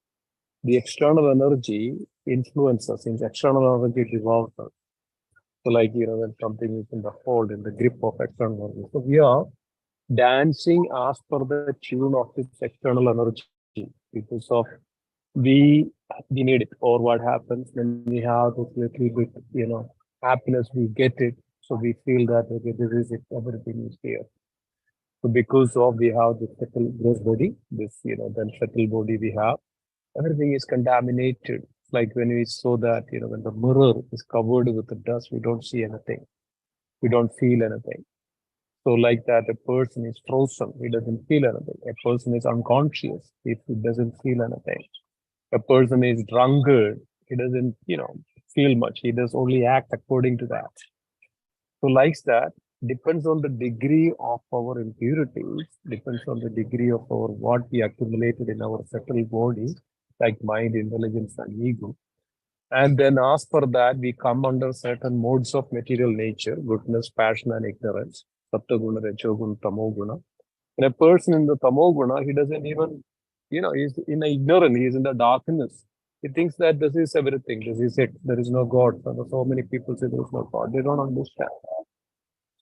the external energy influences, in external energy devours us. So when something is in the hold, in the grip of external energy. So we are dancing as per the tune of this external energy, because of we we need it. Or what happens when we have this little bit, happiness, we get it. So we feel that, okay, this is it, everything is here. So because of we have this subtle gross body, this, then subtle body we have, everything is contaminated. It's like when we saw that, when the mirror is covered with the dust, we don't see anything. We don't feel anything. So like that, a person is frozen, he doesn't feel anything. A person is unconscious, he doesn't feel anything. A person is drunkard, he doesn't, feel much. He does only act according to that. So like that, depends on the degree of our impurities, depends on the degree of our what we accumulated in our subtle body, like mind, intelligence, and ego. And then as per that, we come under certain modes of material nature, goodness, passion, and ignorance. Sattva guna, rajoguna, tamoguna. And a person in the tamoguna, he doesn't even He's in ignorance, he's in the darkness. He thinks that this is everything, this is it, there is no God. So many people say there is no God. They don't understand.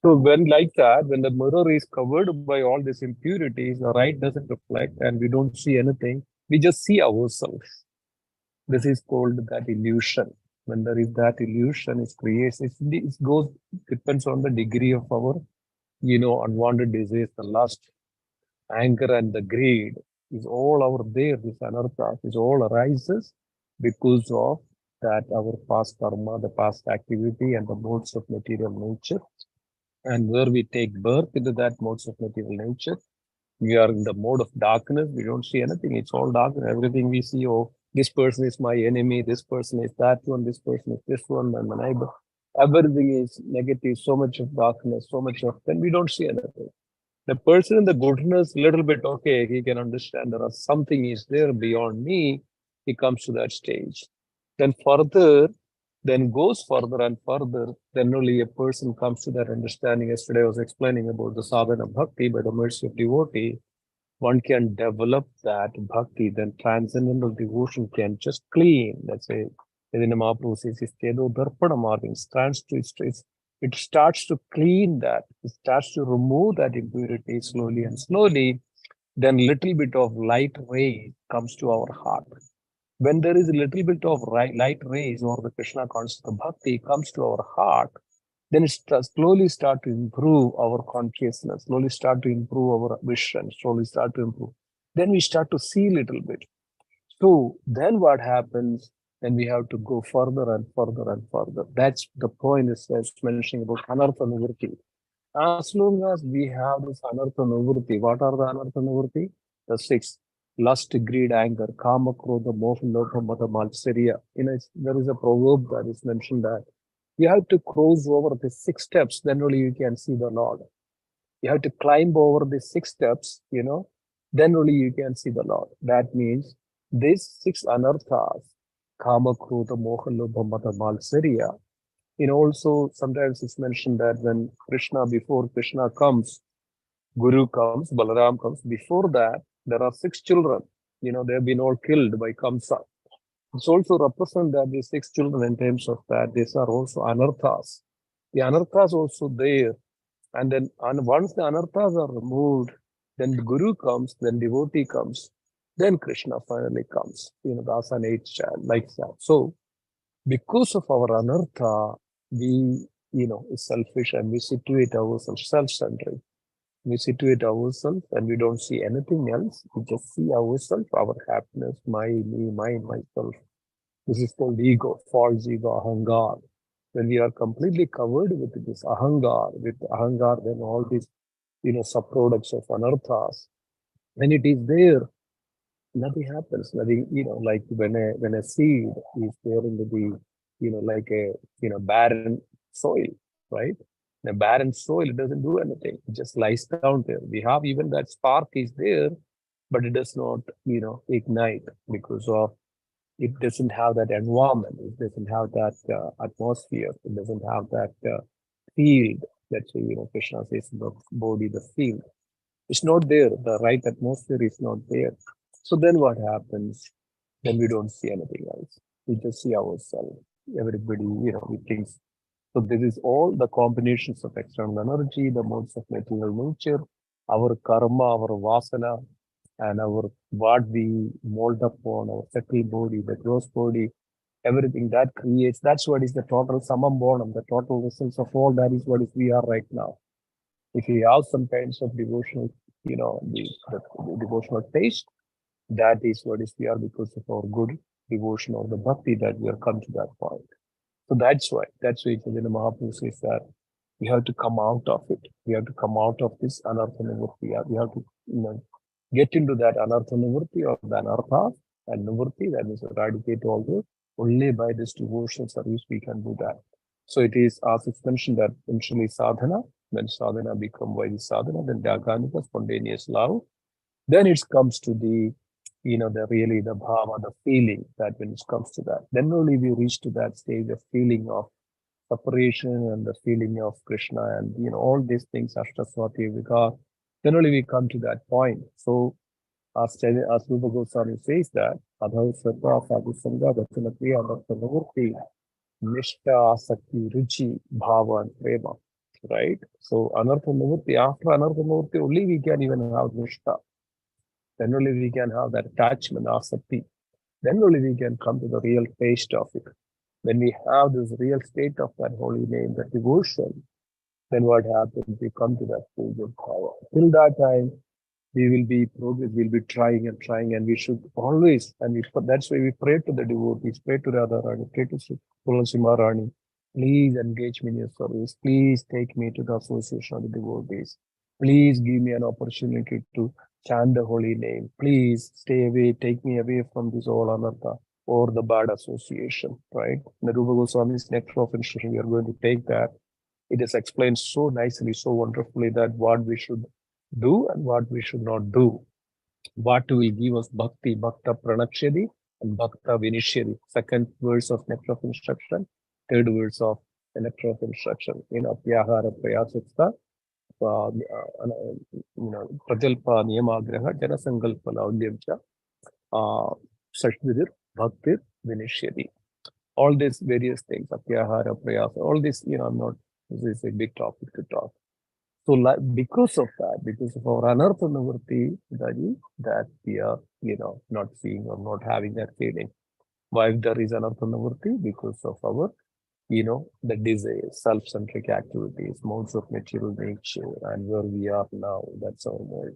So when like that, when the mirror is covered by all these impurities, the light doesn't reflect and we don't see anything, we just see ourselves. This is called that illusion. When there is that illusion, it creates, it goes, depends on the degree of our, unwanted disease, the lust, anger, and the greed is all over there. This anartha is all arises because of that our past karma, the past activity, and the modes of material nature. And where we take birth into that modes of material nature, we are in the mode of darkness. We don't see anything. It's all darkness. Everything we see, oh, this person is my enemy. This person is that one. This person is this one. And my neighbor. Everything is negative. So much of darkness. So much of. Then we don't see anything. The person in the goodness, little bit okay. He can understand there are something is there beyond me. He comes to that stage. Then further, then goes further and further, then only a person comes to that understanding. Yesterday I was explaining about the sadhana bhakti by the mercy of devotee. One can develop that bhakti, then transcendental devotion can just clean. Let's say, within a Mahaprabhu says, it starts to clean that, it starts to remove that impurity slowly and slowly. Then little bit of light ray comes to our heart. When there is a little bit of light rays or the Krishna conscious bhakti comes to our heart, then it slowly start to improve our consciousness, slowly start to improve our vision, slowly start to improve. Then we start to see a little bit. So then what happens? Then we have to go further and further and further. That's the point is mentioning about anartha nivritti. As long as we have this anartha nivritti, what are the anartha nivritti? The six: lust, greed, anger, kama, krodha, moha, lobha, mata, matsarya. There is a proverb that is mentioned that you have to cross over the 6 steps, then only you can see the Lord. You have to climb over the 6 steps, then only you can see the Lord. That means these 6 anarthas, kama, krodha, moha, lobha, mata, matsarya. Also sometimes it's mentioned that when before Krishna comes, Guru comes, Balaram comes. Before that, there are 6 children. They have been all killed by Kamsa. It's also represent that these 6 children, in terms of that, these are also anarthas. The anarthas also there. And then once the anarthas are removed, then the Guru comes, then devotee comes, then Krishna finally comes. That's an 8th child, like that. So because of our anartha, we, is selfish and we situate ourselves self-centered. We situate ourselves and we don't see anything else. We just see ourselves, our happiness, my, me, mine, myself. This is called ego, false ego, ahangar. When we are completely covered with this ahangar, then all these, subproducts of anarthas, when it is there, nothing happens. Nothing, like when a seed is there in like a, barren soil, right? In a barren soil, it doesn't do anything. It just lies down there. We have even that spark is there, but it does not, ignite because of it doesn't have that environment. It doesn't have that atmosphere. It doesn't have that field. That's why, Krishna says the body, the field. It's not there. The right atmosphere is not there. So then what happens? Then we don't see anything else. We just see ourselves. Everybody, we think. So this is all the combinations of external energy, the modes of material nature, our karma, our vasana, and our what we mold upon, our subtle body, the gross body, everything that creates. That's what is the total samam bonam, the total results of all that is what is we are right now. If we have some kinds of devotional, the devotional taste, that is what is we are because of our good devotion or the bhakti that we are come to that point. So that's why the Mahaprabhu says that we have to come out of it. We have to come out of this anartha nivritti. We have to, get into that anartha nivritti or the anartha and nivritti, that is eradicate all this. Only by this devotional service we can do that. So it is, as it's mentioned, that initially sadhana, when sadhana become by the sadhana, then dhyanika, spontaneous love. Then it comes to the, the bhava, the feeling that when it comes to that, then only we reach to that stage of feeling of separation and the feeling of Krishna and, all these things, Ashtaswati Vika, then only we come to that point. So as Rupa Goswami says that, Adhav Sarva Sadhu Sangha Vachana Kriya Anartha Nivurti Nishta Sakti Ruchi Bhava and Prema. Right? So Anartha Nivurti, after Anartha Nivurti, only we can even have Nishta. Then only we can have that attachment, asakti. Then only we can come to the real taste of it. When we have this real state of that holy name, that devotion, then what happens? We come to that stage of power. Till that time, we will be progress, we'll be trying, and we should always, that's why we pray to the devotees, pray to Radharani, pray to Tulasi Maharani, please engage me in your service, please take me to the association of the devotees, please give me an opportunity to chant the holy name, please stay away, take me away from this all anartha or the bad association, right? In the Rupa Goswami's next of instruction, we are going to take that. It is explained so nicely, so wonderfully that what we should do and what we should not do. What will give us bhakti, bhakta pranakshadi and bhakta vinishyadi. Second verse of nectar of instruction, third verse of the nectar of instruction. Apyahara prayasatha, prajalpa niyamagraha, janasankalpa laulyamcha, sashvidir, bhaktir, vinishyadi. All these various things, apyahara prayasa, all this, I'm not, this is a big topic to talk. So because of that, because of our anartha nivurti, that we are, not seeing or not having that feeling. Why there is anartha nivurti? Because of our, the desires, self-centric activities, modes of material nature, and where we are now, that's our mode.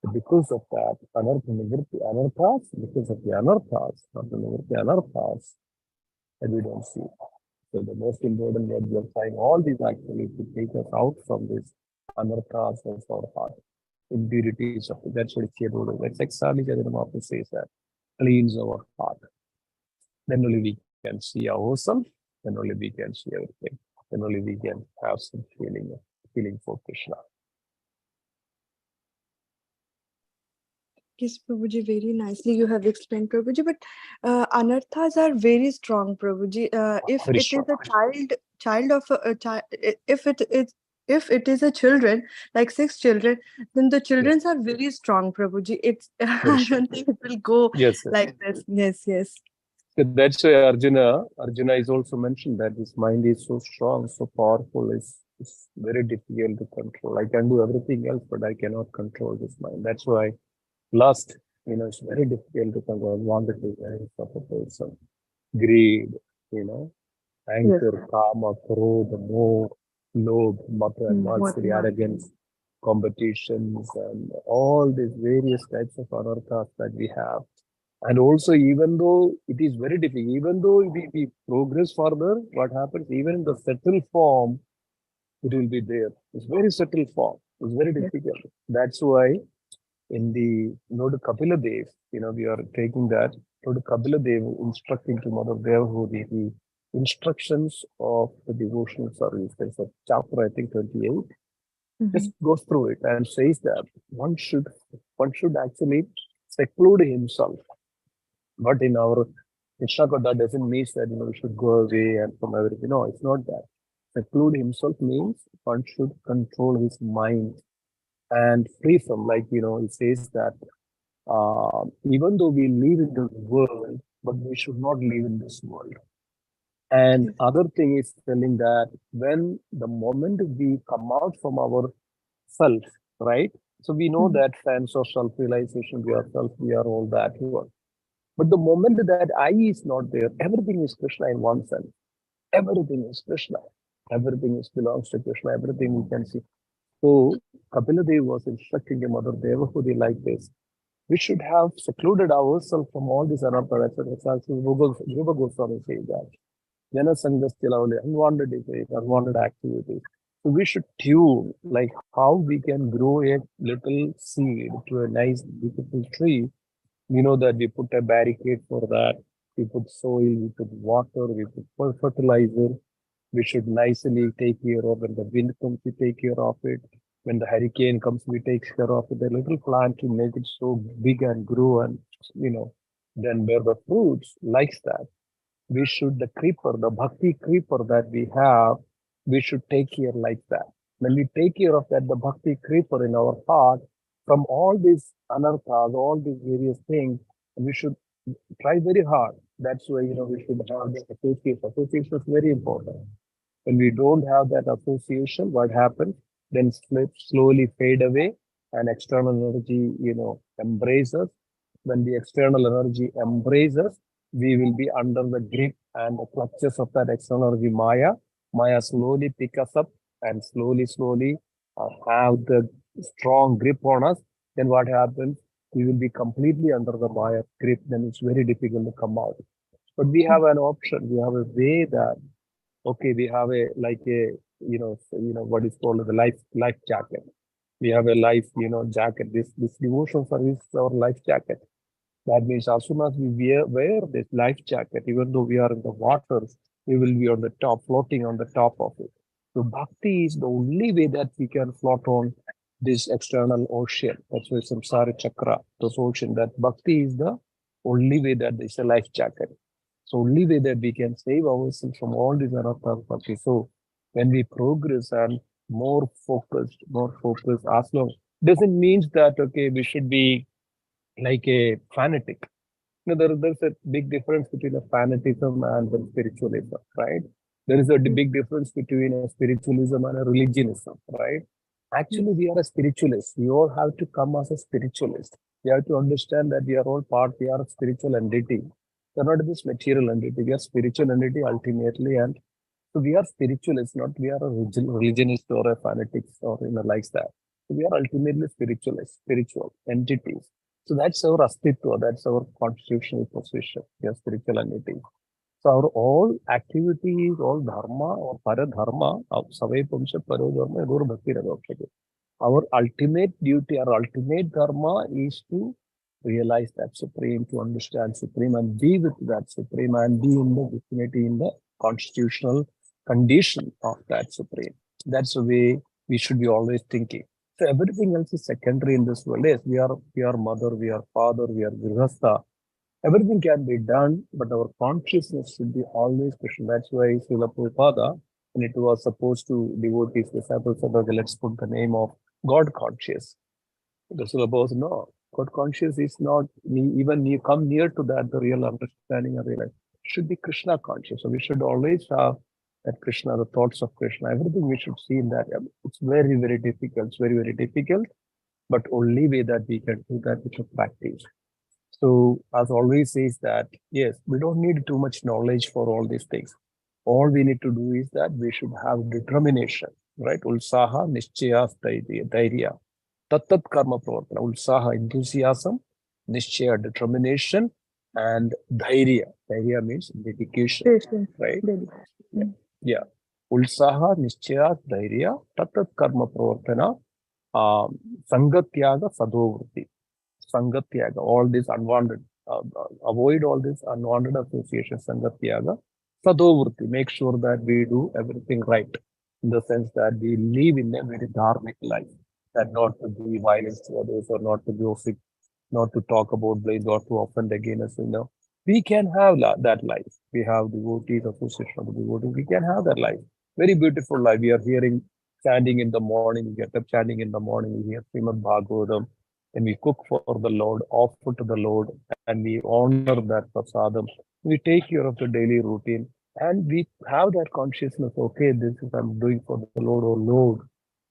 So because of that, anartha nivurti, anarthas, because of the anarthas, anartha nivurti, anarthas, that we don't see. So the most important that we are trying all these actually to take us out from this anarthas of our heart, impurities of it. That's what it's here to do. That's exactly what the Mahaprabhu says that cleans our heart. Then only we can see ourselves, then only we can see everything. Then only we can have some feeling for Krishna. Yes, Prabhuji, very nicely you have explained, Prabhuji. But anarthas are very strong, Prabhuji. If Very it is strong. a child of a child, if it is a children, like 6 children, then the children are very strong, Prabhuji. It's Very I strong. don't think it will go Yes, yes. like this. Yes, yes. So that's why Arjuna is also mentioned that his mind is so strong, so powerful, it's very difficult to control. I can do everything else, but I cannot control this mind. That's why lust, it's very difficult to control. Wanted desires of a person, greed, anger, kama, krodha, moh, lobh, mata, and matsuri, arrogance, competitions, and all these various types of anarthas that we have. And also, even though it is very difficult, even though we progress further, what happens, even in the subtle form, it will be there. It's very subtle form. It's very difficult. That's why in the Lord Kapila Dev, we are taking that Lord Kapila Dev instructing to Mother Devahudi the instructions of the devotional service. There's a chapter, I think 28. Just goes through it and says that one should actually seclude himself. But in our Krishna, that doesn't mean that we should go away and from everything. No, it's not that. Seclude himself means one should control his mind and free from, it says that even though we live in the world, but we should not live in this world. And other thing is telling that when the moment we come out from our self, right? So we know that sense of self-realization, we are all that one. But the moment that I is not there, everything is Krishna in one sense. Everything is Krishna. Everything belongs to Krishna. Everything we can see. So Kapila Dev was instructing the Mother Devahudi like this. We should have secluded ourselves from all these anarthas. Rupa Goswami says that. Jana Sangas unwanted desires, unwanted activities. So we should tune like how we can grow a little seed to a nice, beautiful tree. We know that we put a barricade for that. We put soil, we put water, we put fertilizer. We should nicely take care of when the wind comes, we take care of it. When the hurricane comes, we take care of it. A little plant to make it so big and grow and, then bear the fruits likes that. We should, the creeper, the bhakti creeper that we have, we should take care like that. When we take care of that, the bhakti creeper in our heart, from all these anarthas, all these various things, we should try very hard. That's why, we should have the association. Association is very important. When we don't have that association, what happens? Then slowly fade away and external energy, embraces. When the external energy embraces, we will be under the grip and the clutches of that external energy Maya. Maya slowly pick us up and slowly have the strong grip on us. Then what happens? We will be completely under the Maya grip. Then it's very difficult to come out. But we have an option. We have a way that okay, we have a like a what is called the life jacket. We have a life jacket. This devotion service is our life jacket. That means as soon as we wear this life jacket, even though we are in the waters, we will be on the top, floating on the top of it. So bhakti is the only way that we can float on this external ocean. That's why samsara chakra, this ocean. That bhakti is the only way that is a life jacket. So only way that we can save ourselves from all these anarthas. So when we progress and more focused, as long doesn't mean that okay, we should be like a fanatic. There's a big difference between a fanatism and a spiritualism, right? There is a big difference between a spiritualism and a religionism, right? Actually, we are a spiritualist. We all have to come as a spiritualist. We have to understand that we are all part, we are a spiritual entity. We are not this material entity. We are spiritual entity ultimately. And so we are spiritualists, not we are a religionist or a fanatics or like that. So we are ultimately spiritualists, spiritual entities. So that's our astitva, that's our constitutional position. We are spiritual entity. So our all activities, all dharma or paradharma, savai pamsha parodharma, guru bhakti radhokshati. Our ultimate duty, our ultimate dharma is to realize that Supreme, to understand Supreme and be with that Supreme and be in the vicinity, in the constitutional condition of that Supreme. That's the way we should be always thinking. So everything else is secondary in this world. Yes, we are mother, we are father, we are grihastha. Everything can be done, but our consciousness should be always Krishna. That's why Srila Prabhupada, when it was supposed to devotees, disciples said, okay, let's put the name of God conscious. The Srila said, no, God conscious is not even you come near to that, the real understanding of real life. It should be Krishna conscious. So we should always have that Krishna, the thoughts of Krishna, everything we should see in that. It's very, very difficult. It's very, very difficult, but only way that we can do that with practice. So as always says that, yes, we don't need too much knowledge for all these things. All we need to do is that we should have determination, right? Ulsaha, nischaya, dhairya. Tattat karma pravartana. Ulsaha, enthusiasm, nischaya, determination, and dhairya. Dhairya means dedication, right? Yeah. Ulsaha, nischaya, dhairya, tattat karma pravartana, sangatyaga, sadhovruti. Sangatyaga, all this unwanted, avoid all this unwanted association, Sangatyaga. Sadhovruti, make sure that we do everything right, in the sense that we live in a very dharmic life, that not to be violent to others or not to gossip, not to talk about blame, not to offend against us. We can have that life. We have devotees, association of the devotees, we can have that life. Very beautiful life. We are hearing chanting in the morning, we get up chanting in the morning, we hear Srimad Bhagavatam, and we cook for the Lord, offer to the Lord, and we honor that prasadam. We take care of the daily routine, and we have that consciousness. Okay, this is I'm doing for the Lord. Oh Lord,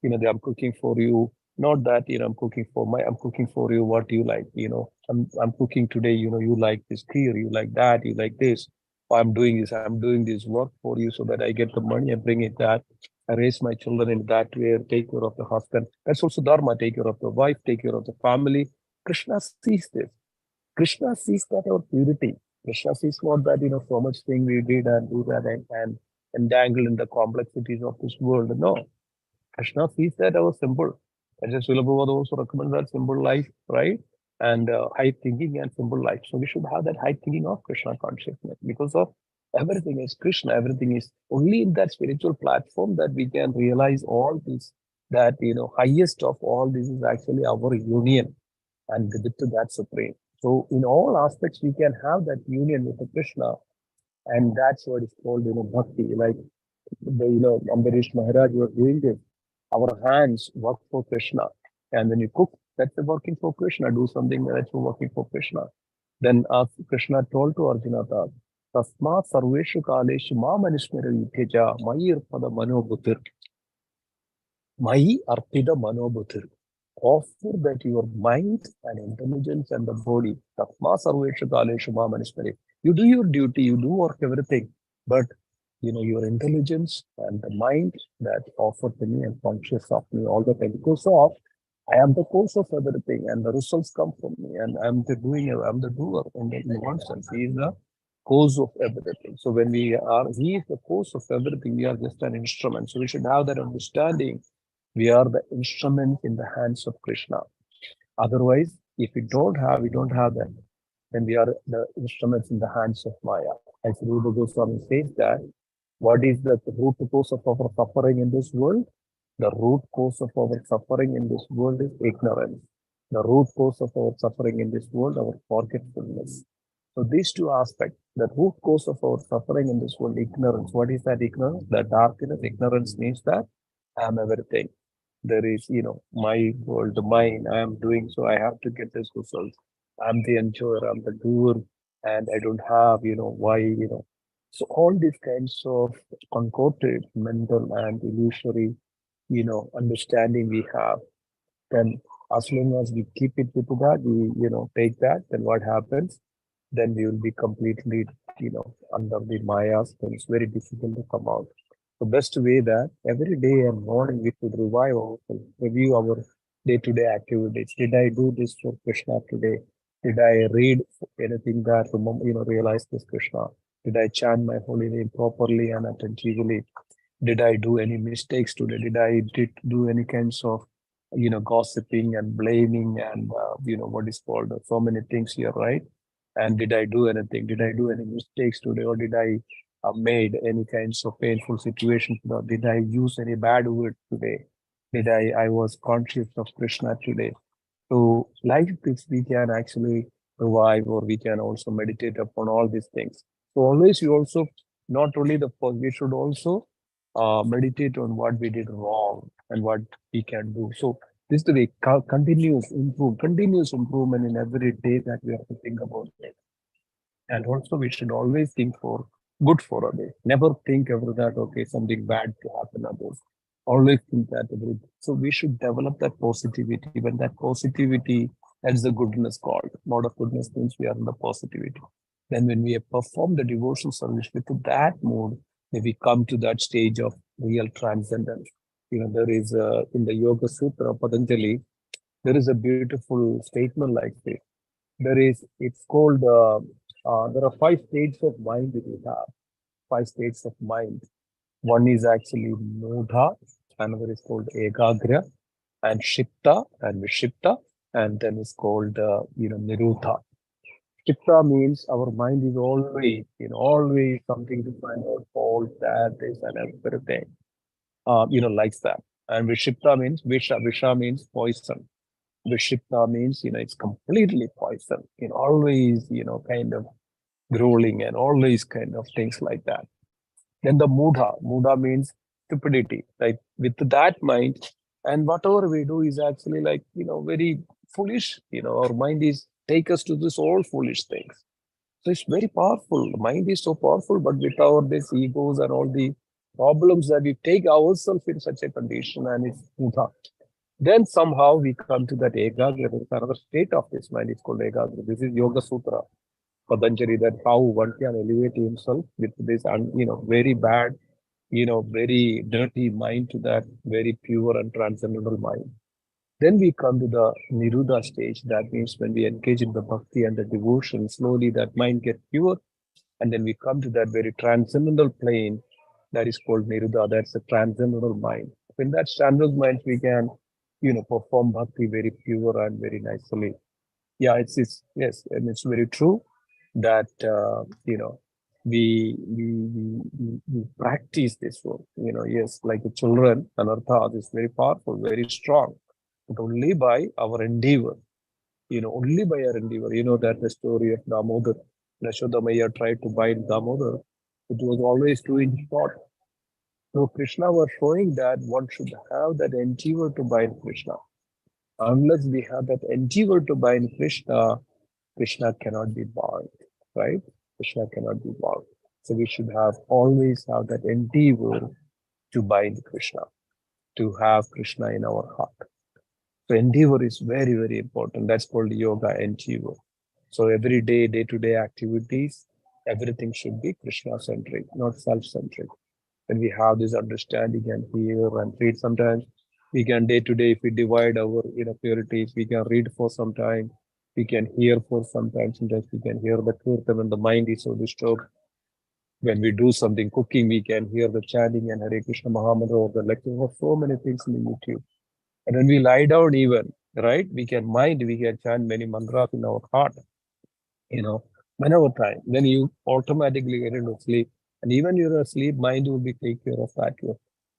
I'm cooking for you. Not that I'm cooking I'm cooking for you what you like. I'm cooking today. You like this kheer, you like that, you like this. I'm doing this work for you so that I get the money and bring it that. I raise my children in that way, take care of the husband. That's also dharma, take care of the wife, take care of the family. Krishna sees this. Krishna sees that our purity. Krishna sees not that, so much thing we did and do that and entangle in the complexities of this world. No. Krishna sees that our simple. And just Srila Prabhupada also recommends that simple life, right? And high thinking and simple life. So we should have that high thinking of Krishna consciousness because of everything is Krishna. Everything is only in that spiritual platform that we can realize all this. That highest of all this is actually our union and with that supreme. So in all aspects we can have that union with the Krishna, and that's what is called bhakti. Like Ambarish Maharaj was doing this. Our hands work for Krishna. And when you cook That's working for Krishna. Do something that's working for Krishna. Then Krishna told to Arjuna that Tasma Sarveshu Kaleshu Ma Manishmara Yuteja Mayir Pada Manobutir Mai Arpida Manobutir. Offer that your mind and intelligence and the body. Tasma Sarveshu Kaleshu Ma Manishmara. You do your duty, you do work everything, but your intelligence and the mind that offer to me and conscious of me all the time. Because of I am the cause of everything, and the results come from me, and I'm the doer in one sense. He is the cause of everything. So when he is the cause of everything, we are just an instrument. So we should have that understanding. We are the instrument in the hands of Krishna. Otherwise, if we don't have that, then we are the instruments in the hands of Maya. As Rupa Goswami says that, what is the root cause of our suffering in this world? The root cause of our suffering in this world is ignorance. The root cause of our suffering in this world, our forgetfulness. So these two aspects, the root cause of our suffering in this world, ignorance. What is that ignorance? The darkness. Ignorance means that I am everything. There is, my world, mine, I am doing, so I have to get this result. I'm the enjoyer, I'm the doer, and I don't have, why, So all these kinds of concocted mental and illusory, understanding we have, then as long as we keep it with that, we, take that, then what happens? Then we will be completely, under the mayas, then it's very difficult to come out. The best way that every day and morning we should revive ourselves, review our day-to-day activities. Did I do this for Krishna today? Did I read anything that realize this Krishna? Did I chant my holy name properly and attentively? Did I do any mistakes today? Did do any kinds of gossiping and blaming and what is called so many things here, right? And did I do anything? Did I do any mistakes today, or did I made any kinds of painful situations? Did I use any bad word today? Did I was conscious of Krishna today? So like this, we can actually revive, or we can also meditate upon all these things. So always you also, not only the first, we should also meditate on what we did wrong and what we can do. So this is the way, continuous improvement in every day that we have to think about it. And also we should always think for good for others. Never think ever that, okay, something bad to happen others. Always think that. So we should develop that positivity. When that positivity, that's the goodness called. Not of goodness means we are in the positivity. Then when we perform the devotional service with that mood, then we come to that stage of real transcendence. There is in the Yoga Sutra, Patanjali, there is a beautiful statement like this. It's called, there are 5 states of mind that we have. 5 states of mind. One is actually Nodha, another is called Ekagra, and Shipta and Vishipta, and then it's called, Nirudha. Shipta means our mind is always, always something to find out fault, that, this, and everything, like that. And Vishipta means Visha. Visha means poison. Vishipta means, it's completely poison, always, kind of grueling and all these kind of things like that. Then the Mudha means stupidity. Like with that mind, and whatever we do is actually like, very foolish. Our mind is take us to this all foolish things. So it's very powerful. The mind is so powerful, but without these egos and all the problems that we take ourselves in such a condition, and it's Mudha. Then somehow we come to that Ekagra. There's another state of this mind. It's called Ekagra. This is Yoga Sutra, Patanjali, that how one can elevate himself with this, very bad, very dirty mind to that very pure and transcendental mind. Then we come to the Niruddha stage. That means when we engage in the bhakti and the devotion, slowly that mind gets pure. And then we come to that very transcendental plane that is called Niruddha. That's the transcendental mind. In that transcendental mind, we can, perform bhakti very pure and very nicely. Yeah, yes, and it's very true that we practice this work. Yes, like the children, anartha is very powerful, very strong, but only by our endeavor. Only by our endeavor. That the story of Damodar, Yashoda Maya tried to bind Damodar. It was always too short. So Krishna was showing that one should have that endeavor to bind Krishna. Unless we have that endeavor to bind Krishna, Krishna cannot be bound, right? Krishna cannot be bound. So we should have always have that endeavor to bind Krishna, to have Krishna in our heart. So endeavor is very, very important. That's called yoga endeavor. So every day, day-to-day activities, everything should be Krishna-centric, not self-centric. When we have this understanding and hear and read, sometimes we can day-to-day, if we divide our priorities, we can read for some time, we can hear for some time, sometimes we can hear the kirtan when the mind is so disturbed. When we do something, cooking, we can hear the chanting and Hare Krishna Mahamantra or the lecture of so many things in the YouTube. And when we lie down even, right, we can chant many mantras in our heart, whenever time. Then you automatically get into sleep. And even you're asleep, mind will be take care of that.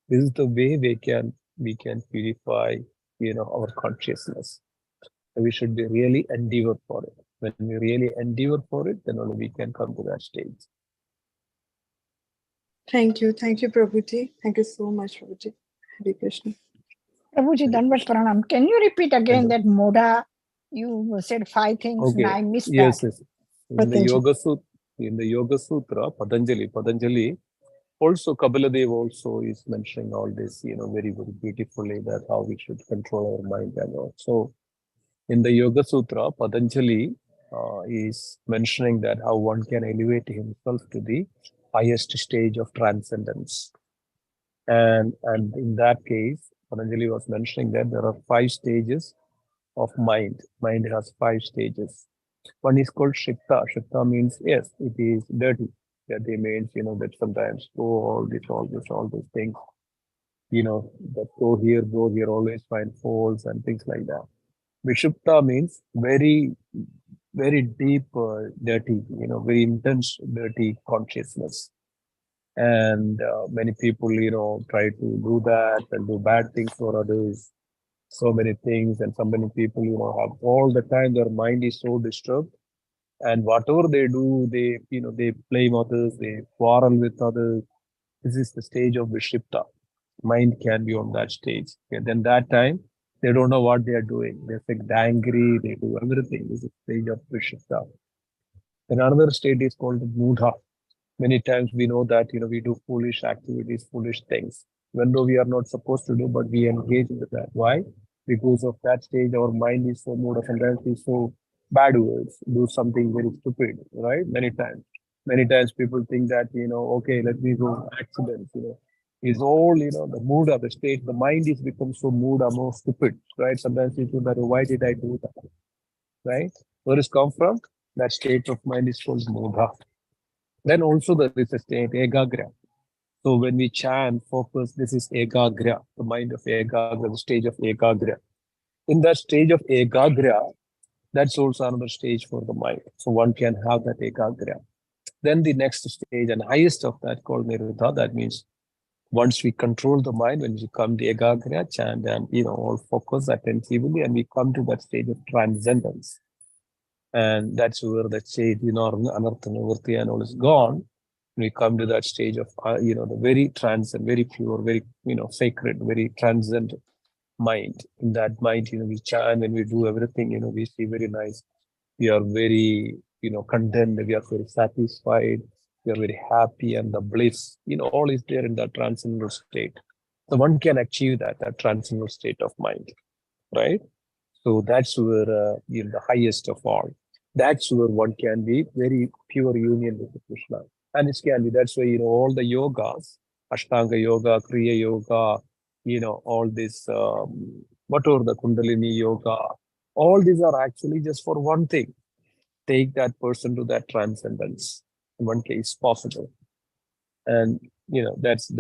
This is the way we can purify, our consciousness. So we should be really endeavor for it. When we really endeavor for it, then only we can come to that stage. Thank you, Prabhuji. Thank you so much, Prabhuji. Hare Krishna. Prabhuji, Dandavat Pranam. Can you repeat again that moda? You said 5 things and I missed Yes, that. yes. In the Yoga Sutra, Patanjali, also Kapaladev also is mentioning all this, very, very beautifully, that how we should control our mind and all. So in the Yoga Sutra, Patanjali is mentioning that how one can elevate himself to the highest stage of transcendence. And in that case, Patanjali was mentioning that there are 5 stages of mind. Mind has 5 stages. One is called Shikta. Shikta means, yes, it is dirty. Dirty means, that sometimes all these things, that go here, always find faults and things like that. Vishupta means very, very deep, dirty, very intense, dirty consciousness. And many people, try to do that and do bad things for others. So many things, and so many people, have all the time their mind is so disturbed. And whatever they do, they blame others, they quarrel with others. This is the stage of Vishipta. Mind can be on that stage. Okay, then that time, they don't know what they are doing. They're angry, they do everything. This is the stage of Vishipta. Then another state is called Mudha. Many times we know that, we do foolish activities, foolish things, even though we are not supposed to do, but we engage with that. Why? Because of that stage, our mind is so moved, sometimes we so bad words, do something very stupid, right? Many times people think that, okay, let me go accidents, is all, the mood of the state, the mind is become so mood or more stupid, right? Sometimes people that, why did I do that, right? Where is come from? That state of mind is called mudha. Then also there is a state, Egagra. So when we chant, focus, this is Egagra, the mind of Egagra, the stage of Egagra. In that stage of Egagra, that's also another stage for the mind. So one can have that Egagra. Then the next stage and highest of that called Niruddha, that means once we control the mind, when we come to Egagra, chant and, all focus attentively, and we come to that stage of transcendence. And that's where that stage, Anartha Nivritti and all is gone. We come to that stage of, the very transcend, very pure, very, sacred, very transcendent mind. In that mind, we chant, when we do everything, we see very nice. We are very, content, we are very satisfied, we are very happy, and the bliss, all is there in that transcendental state. So one can achieve that transcendental state of mind, right? So that's where, the highest of all. That's where one can be very pure union with Krishna. And it can be, that's why, all the yogas, Ashtanga yoga, Kriya yoga, all this, whatever the Kundalini yoga, all these are actually just for one thing. Take that person to that transcendence. In one case possible. And, that's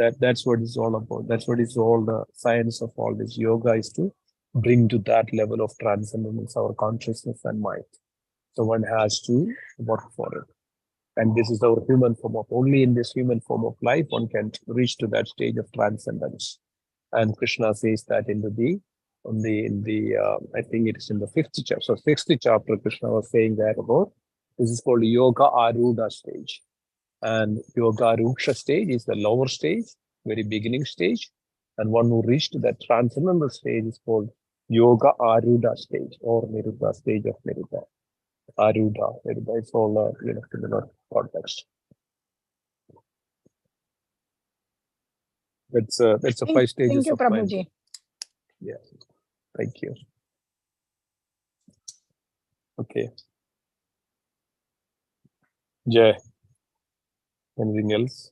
what it's all about. That's what is all the science of all this yoga is to bring to that level of transcendence our consciousness and mind. So one has to work for it. And this is our human form of, only in this human form of life, one can reach to that stage of transcendence. And Krishna says that in I think it is in the 5th chapter. So 6th chapter, Krishna was saying that about, this is called Yoga Arudha stage. And Yoga Ruksha stage is the lower stage, very beginning stage. And one who reached that transcendental stage is called yoga Arudha stage or Niruddha stage of Niruddha. Arudha, Niruddha, it's all similar context. That's a 5 stages Thank you, of mind. Prabhuji. Yeah, thank you. Okay. Jay, anything else?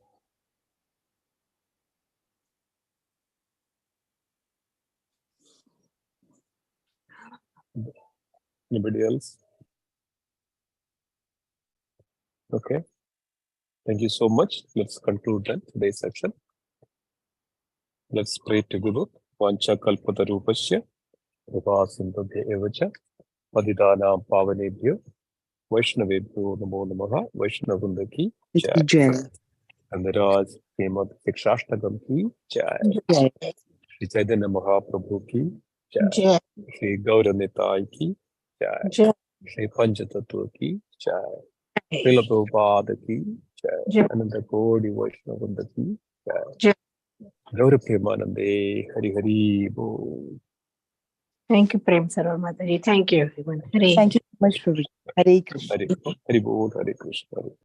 Anybody else? Okay. Thank you so much. Let's conclude then today's session. Let's pray to Guru. Vancha kalpatarupasya, Upasindhya evacha, Padidana pavanebhyo, Vaishnavebhyo namo namaha, Vaishnavunda ki jai. And the Raj Srimad Sikshastakam ki jai. Shri Chaitanya Mahaprabhu ki jai. Jai. Shri Gauranitai ki jai. Jai. Shri Panchatattva ki jai. Srila Prabhupada ki jai. Jai. Ananda Kodi Vaishnavanda ki jai. Jai. Gaura Premanande Hari Hari Bo. Thank you, Prem Sarovar Mataji. Thank you, everyone. Hare. Thank you so much, Prabhuji. Hare Krishna. Hari Bol, Hari Krishna.